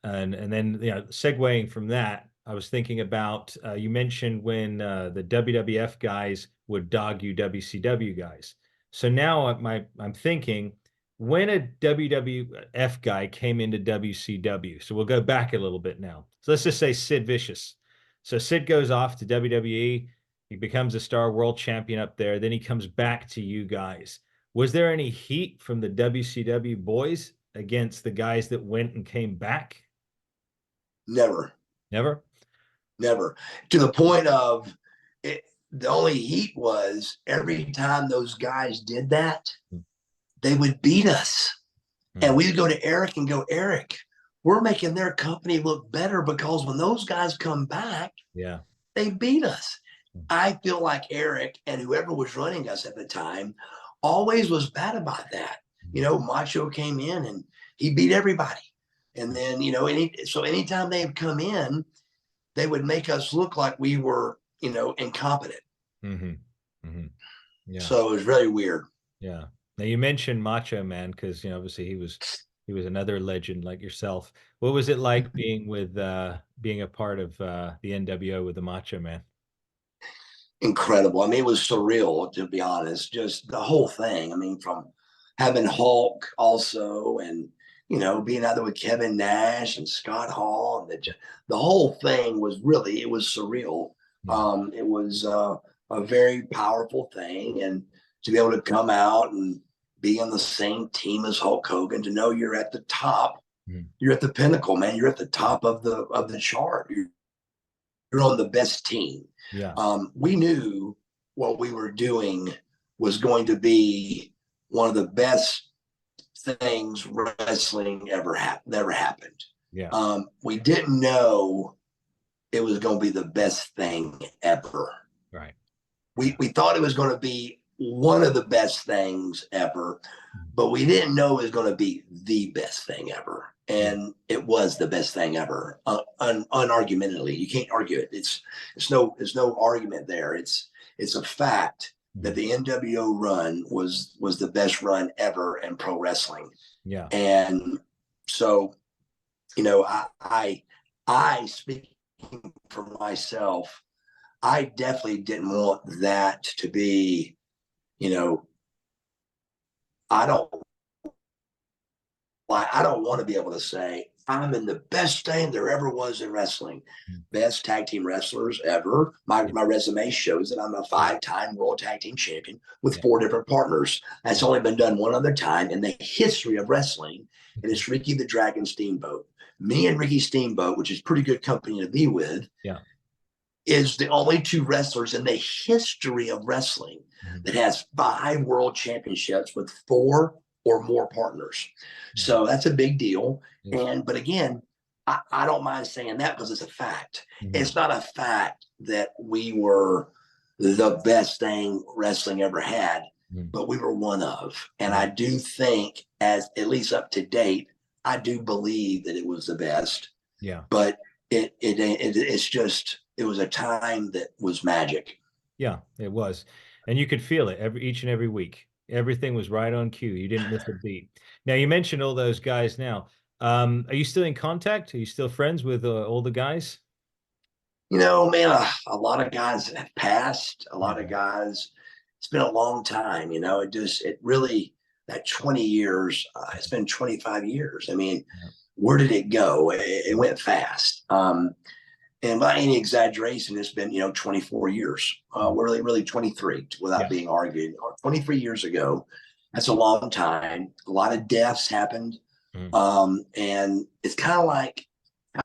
Speaker 1: then segueing from that, I was thinking about you mentioned when the WWF guys would dog you WCW guys. So now I'm thinking when a WWF guy came into WCW. So we'll go back a little bit now. So let's just say Sid Vicious. So Sid goes off to WWE. He becomes a star world champion up there. Then he comes back to you guys. Was there any heat from the WCW boys against the guys that went and came back?
Speaker 2: Never,
Speaker 1: Never?
Speaker 2: never. To the point of it, the only heat was every time those guys did that, they would beat us. And we'd go to Eric and go, Eric, we're making their company look better because when those guys come back,
Speaker 1: Yeah.
Speaker 2: they beat us. I feel like Eric and whoever was running us at the time always was bad about that. Macho came in and he beat everybody. And then, so anytime they would come in, they would make us look like we were, incompetent.
Speaker 1: Mm-hmm. Mm-hmm. Yeah.
Speaker 2: So it was really weird.
Speaker 1: Yeah. Now you mentioned Macho Man because obviously he was another legend like yourself. What was it like being a part of the NWO with the Macho Man?
Speaker 2: Incredible. I mean, it was surreal, to be honest, just the whole thing. I mean, from having Hulk also and, being out there with Kevin Nash and Scott Hall, and the whole thing it was surreal.
Speaker 1: Yeah.
Speaker 2: It was a very powerful thing. And to be able to come out and be on the same team as Hulk Hogan, to know you're at the top, you're at the pinnacle, man. You're at the top of the chart. You're on the best team.
Speaker 1: Yeah.
Speaker 2: We knew what we were doing was going to be one of the best things wrestling ever happened.
Speaker 1: Yeah.
Speaker 2: We didn't know it was going to be the best thing ever.
Speaker 1: Right.
Speaker 2: We thought it was going to be one of the best things ever, but we didn't know it was going to be the best thing ever. And it was the best thing ever, unargumentedly. You can't argue it. There's no argument there. It's a fact that the NWO run was the best run ever in pro wrestling.
Speaker 1: Yeah.
Speaker 2: And so, I speaking for myself, I definitely didn't want that to be, I don't want to be able to say I'm in the best thing there ever was in wrestling. Best tag team wrestlers ever. My resume shows that I'm a 5-time world tag team champion with 4 different partners. That's only been done one other time in the history of wrestling, and it's Ricky the Dragon Steamboat. Me and Ricky Steamboat, which is pretty good company to be with, is the only 2 wrestlers in the history of wrestling that has 5 world championships with 4 or more partners. So that's a big deal. But again, I don't mind saying that because it's a fact. It's not a fact that we were the best thing wrestling ever had, but we were one of. And I do think, as at least up to date, I do believe that it was the best.
Speaker 1: Yeah.
Speaker 2: But it's just, it was a time that was magic.
Speaker 1: Yeah, it was. And you could feel it each and every week. Everything was right on cue. You didn't miss a beat. Now, you mentioned all those guys now. Are you still in contact? Are you still friends with all the guys?
Speaker 2: Man, a lot of guys have passed. A lot of guys, it's been a long time. It really, that 20 years, it's been 25 years. I mean, where did it go? It went fast. And by any exaggeration, it's been, 24 years, really 23 without being argued. 23 years ago, that's a long time. A lot of deaths happened. And it's kind of like,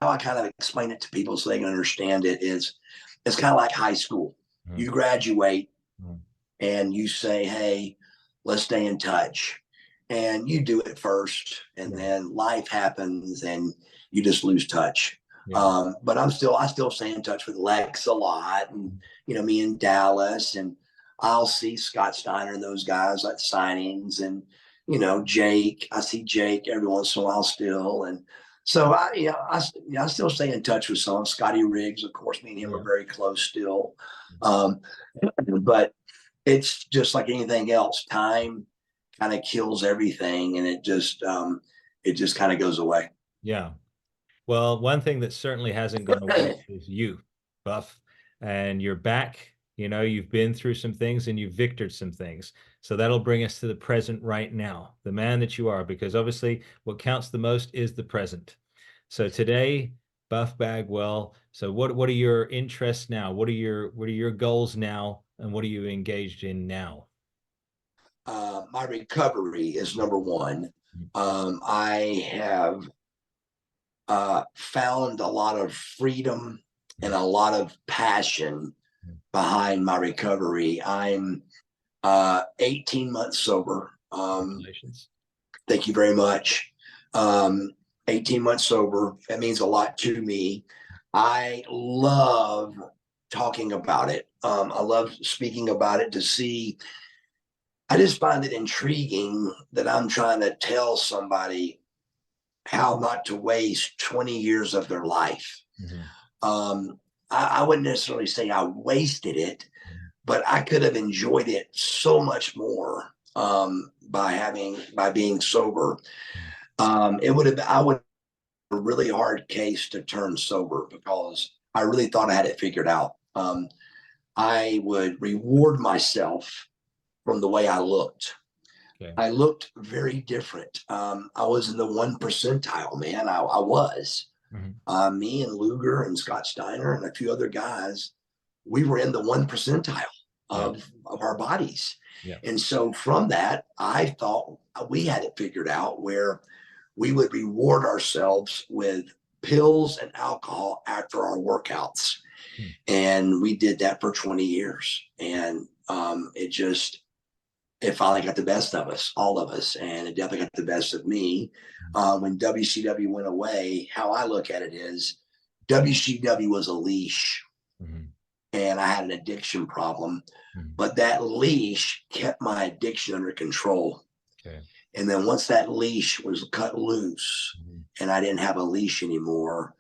Speaker 2: how I kind of explain it to people so they can understand it is, it's kind of like high school. You graduate and you say, hey, let's stay in touch. And you do it first, and then life happens and you just lose touch. But I still stay in touch with Lex a lot, and me in Dallas, and I'll see Scott Steiner and those guys at signings, and Jake. I see Jake every once in a while still, and so I still stay in touch with some. Scotty Riggs, of course, me and him are very close still. But it's just like anything else. Time kind of kills everything, and it just kind of goes away.
Speaker 1: Yeah. Well, one thing that certainly hasn't gone away is you, Buff, and you're back. You know, you've been through some things and you've victored some things. So that'll bring us to the present right now, the man that you are, because obviously what counts the most is the present. So today, Buff Bagwell. So what are your interests now? What are your goals now, and what are you engaged in now?
Speaker 2: My recovery is number one. I have found a lot of freedom and a lot of passion behind my recovery. I'm 18 months sober.
Speaker 1: Congratulations.
Speaker 2: Thank you very much. Um, 18 months sober. That means a lot to me. I love talking about it. I love speaking about it to see. I just find it intriguing that I'm trying to tell somebody how not to waste 20 years of their life.
Speaker 1: Mhm.
Speaker 2: Um, I wouldn't necessarily say I wasted it, but I could have enjoyed it so much more by being sober. It would have I would have a really hard case to turn sober because I really thought I had it figured out. I would reward myself from the way I looked.
Speaker 1: Okay.
Speaker 2: I looked very different. I was in the 1 percentile, man. I was.
Speaker 1: Mhm.
Speaker 2: Me and Luger and Scott Steiner and a few other guys, we were in the 1 percentile
Speaker 1: Yeah.
Speaker 2: of our bodies.
Speaker 1: Yeah.
Speaker 2: And so from that, I thought we had it figured out where we would reward ourselves with pills and alcohol after our workouts.
Speaker 1: Hmm.
Speaker 2: And we did that for 20 years. And it finally got the best of us, all of us, and it definitely got the best of me. When WCW went away, how I look at it is WCW was a leash,
Speaker 1: Mhm.
Speaker 2: and I had an addiction problem,
Speaker 1: Mhm.
Speaker 2: but that leash kept my addiction under control.
Speaker 1: Okay.
Speaker 2: And then once that leash was cut loose
Speaker 1: Mhm.
Speaker 2: and I didn't have a leash anymore,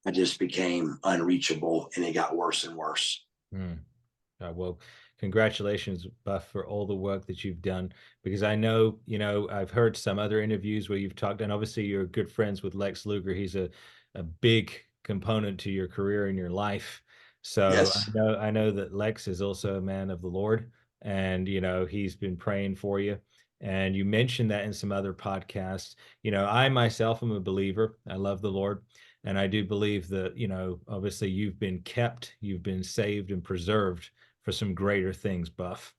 Speaker 2: I just became unreachable and it got worse and worse.
Speaker 1: Hmm. Well, congratulations, Buff, for all the work that you've done. Because I know, I've heard some other interviews where you've talked, and obviously you're good friends with Lex Luger. He's a big component to your career and your life. So I
Speaker 2: Yes.
Speaker 1: know I know that Lex is also a man of the Lord, and he's been praying for you. And you mentioned that in some other podcasts. I myself am a believer. I love the Lord. And I do believe that, obviously you've been kept, you've been saved and preserved for some greater things, Buff.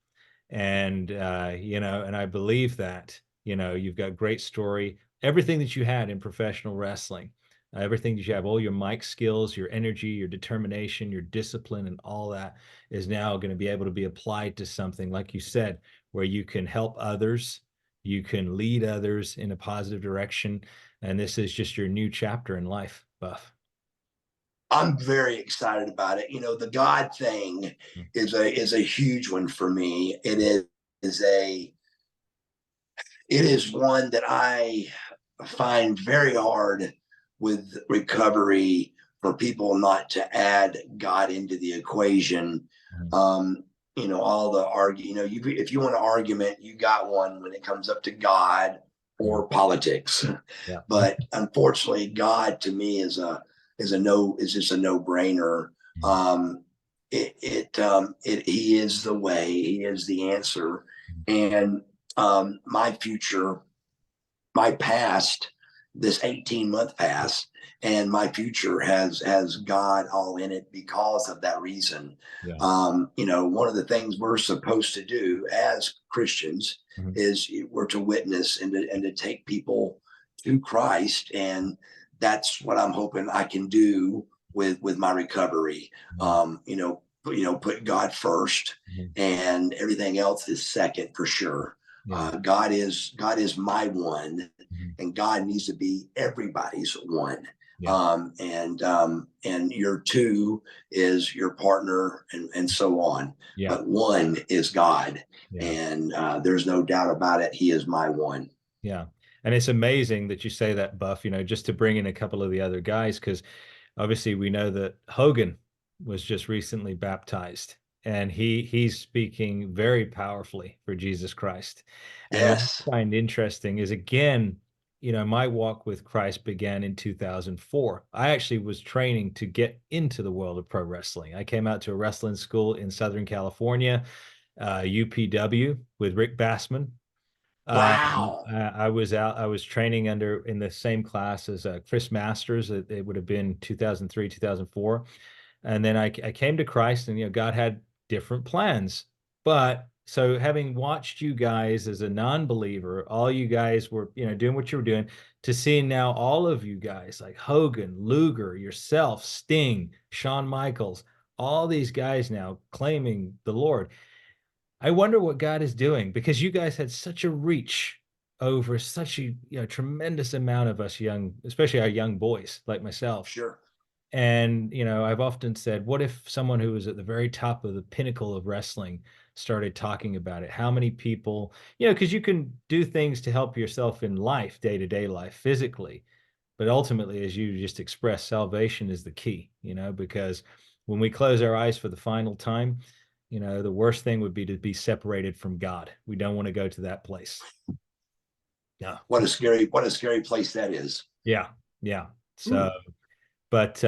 Speaker 1: And and I believe that, you've got great story, everything that you had in professional wrestling, everything that you have, all your mic skills, your energy, your determination, your discipline, and all that is now going to be able to be applied to something, like you said, where you can help others, you can lead others in a positive direction. And this is just your new chapter in life, Buff.
Speaker 2: I'm very excited about it. You know, the God thing
Speaker 1: Mm.
Speaker 2: is a huge one for me. Is a it is one that I find very hard with recovery for people not to add God into the equation.
Speaker 1: Mhm.
Speaker 2: Um, all the argue, if you want an argument, you got one when it comes up to God
Speaker 1: Yeah.
Speaker 2: or politics.
Speaker 1: Yeah.
Speaker 2: But unfortunately, God to me is just a no brainer.
Speaker 1: Mhm.
Speaker 2: Um, he is the way, he is the answer, and my future, my past, this 18-month pass, and my future has God all in it because of that reason.
Speaker 1: Yeah.
Speaker 2: One of the things we're supposed to do as Christians
Speaker 1: Mhm.
Speaker 2: is we're to witness and to take people to Christ, and that's what I'm hoping I can do with my recovery.
Speaker 1: Mhm.
Speaker 2: Put God first,
Speaker 1: Mhm.
Speaker 2: and everything else is second for sure.
Speaker 1: Yeah.
Speaker 2: God is my one,
Speaker 1: Mhm.
Speaker 2: and God needs to be everybody's one.
Speaker 1: Yeah.
Speaker 2: And your two is your partner, and so on.
Speaker 1: Yeah.
Speaker 2: But one is God,
Speaker 1: Yeah.
Speaker 2: and there's no doubt about it. He is my one.
Speaker 1: Yeah. And it's amazing that you say that, Buff, just to bring in a couple of the other guys, because obviously we know that Hogan was just recently baptized, and he's speaking very powerfully for Jesus Christ. And what
Speaker 2: Yes.
Speaker 1: I find interesting is, again, my walk with Christ began in 2004. I actually was training to get into the world of pro wrestling. I came out to a wrestling school in Southern California, UPW, with Rick Bassman.
Speaker 2: Wow.
Speaker 1: I was training in the same class as Chris Masters. It would have been 2003, 2004. And then I came to Christ, and God had different plans. But so, having watched you guys as a non-believer, all you guys were doing what you were doing, to seeing now all of you guys like Hogan, Luger, yourself, Sting, Shawn Michaels, all these guys now claiming the Lord. I wonder what God is doing, because you guys had such a reach over such a tremendous amount of us young, especially our young boys like myself.
Speaker 2: Sure.
Speaker 1: And, I've often said, what if someone who was at the very top of the pinnacle of wrestling started talking about it? How many people, because you can do things to help yourself in life, day-to-day life, physically. But ultimately, as you just expressed, salvation is the key, because when we close our eyes for the final time, the worst thing would be to be separated from God. We don't want to go to that place. Yeah.
Speaker 2: What a scary place that is.
Speaker 1: Yeah. Yeah. So,
Speaker 2: Ooh.
Speaker 1: but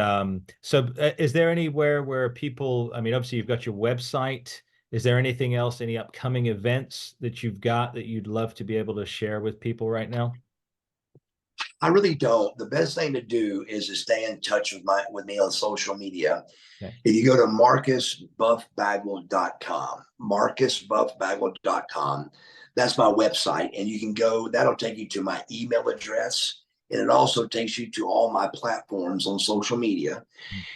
Speaker 1: is there anywhere where people, I mean, obviously you've got your website. Is there anything else, any upcoming events that you've got that you'd love to be able to share with people right now?
Speaker 2: I really don't. The best thing to do is to stay in touch with me on social media.
Speaker 1: Okay.
Speaker 2: If you go to marcusbuffbagwell.com, marcusbuffbagwell.com, that's my website. And you can go, that'll take you to my email address. And it also takes you to all my platforms on social media.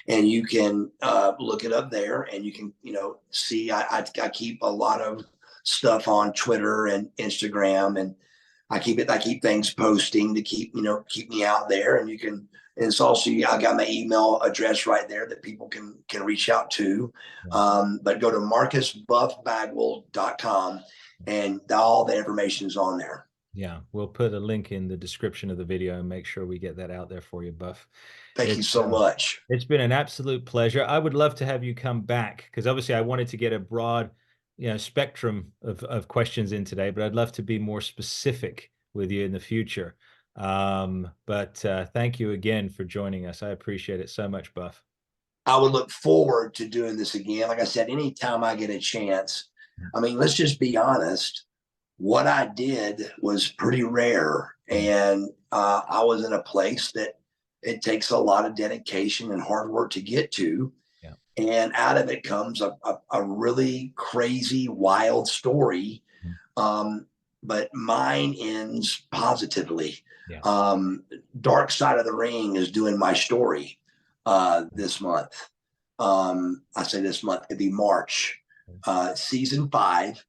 Speaker 2: And you can look it up there, and you can, see I keep a lot of stuff on Twitter and Instagram, and I keep things posting to keep me out there. And you can, and it's also, I got my email address right there that people can reach out to.
Speaker 1: Yeah.
Speaker 2: But go to marcusbuffbagwell.com, and all the information is on there.
Speaker 1: Yeah, we'll put a link in the description of the video and make sure we get that out there for you, Buff.
Speaker 2: Thank you
Speaker 1: It's
Speaker 2: so much.
Speaker 1: it's been an absolute pleasure. I would love to have you come back, because obviously I wanted to get a broad, spectrum of questions in today, but I'd love to be more specific with you in the future. But thank you again for joining us. I appreciate it so much, Buff.
Speaker 2: I would look forward to doing this again. Like I said, anytime I get a chance. I mean, let's just be honest. What I did was pretty rare, and I was in a place that it takes a lot of dedication and hard work to get to.
Speaker 1: Yeah.
Speaker 2: And out of it comes a really crazy, wild story. But mine ends positively.
Speaker 1: Yeah.
Speaker 2: Dark Side of the Ring is doing my story this month. I say this month, it'd be March, season 5.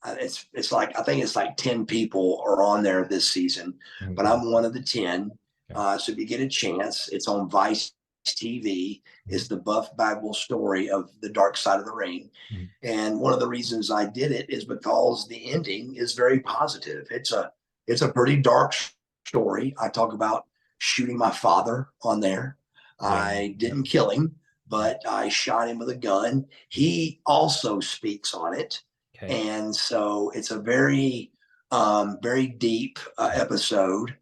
Speaker 2: It's like, I think it's like 10 people are on there this season, but I'm one of the 10. So if you get a chance, it's on Vice TV. It's the Buff Bagwell story of the Dark Side of the Ring. And one of the reasons I did it is because the ending is very positive. It's a pretty dark story. I talk about shooting my father on there. I didn't kill him, but I shot him with a gun. He also speaks on it.
Speaker 1: Okay.
Speaker 2: And so it's a very, very deep episode.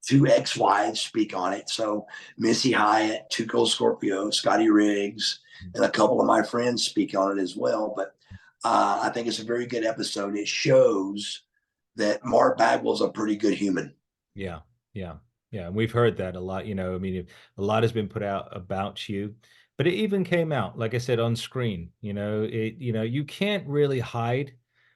Speaker 2: 2 ex-wives speak on it. So Missy Hyatt, Tuco Scorpio, Scotty Riggs, and a couple of my friends speak on it as well. But I think it's a very good episode. It shows that Mark Bagwell's a pretty good human.
Speaker 1: Yeah, yeah, yeah. And we've heard that a lot. I mean, a lot has been put out about you, but it even came out, like I said, on screen. You can't really hide.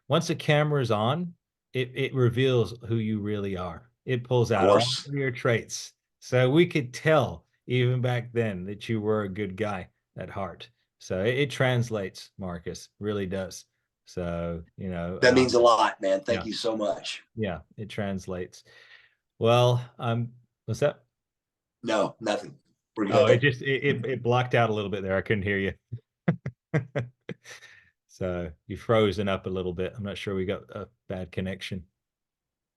Speaker 1: Once the camera is on, it reveals who you really are. It pulls
Speaker 2: Of
Speaker 1: out all
Speaker 2: course.
Speaker 1: of your traits. So we could tell even back then that you were a good guy at heart. So it translates, Marcus, really does. So,
Speaker 2: That means a lot, man.
Speaker 1: yeah,
Speaker 2: Thank you so much.
Speaker 1: yeah, it translates. Well, what's that?
Speaker 2: No, nothing. We're
Speaker 1: Oh,
Speaker 2: good.
Speaker 1: it blocked out a little bit there. I couldn't hear you. So you frozen up a little bit. I'm not sure we got a bad connection.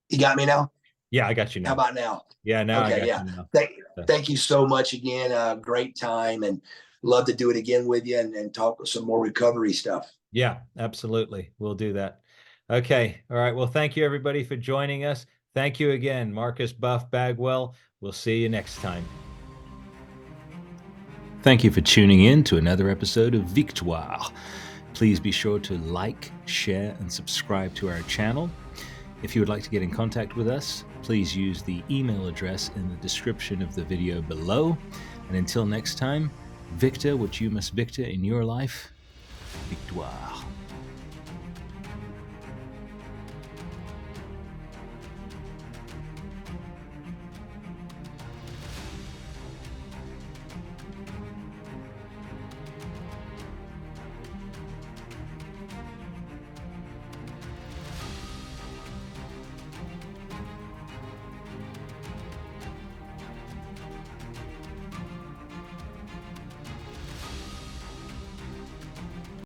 Speaker 2: You got me now?
Speaker 1: Yeah, I got you
Speaker 2: How
Speaker 1: now.
Speaker 2: about now?
Speaker 1: Yeah, now I
Speaker 2: Okay,
Speaker 1: got
Speaker 2: yeah.
Speaker 1: you now. So,
Speaker 2: Thank you so much again. Great time, and love to do it again with you, and talk some more recovery stuff.
Speaker 1: yeah, absolutely. We'll do that. Okay. All right. Well, thank you everybody for joining us. Thank you again, Marcus Buff Bagwell. We'll see you next time. Thank you for tuning in to another episode of Victoire. Please be sure to like, share, and subscribe to our channel. If you would like to get in contact with us, please use the email address in the description of the video below. And until next time, Victor what you must victor in your life, Victoire.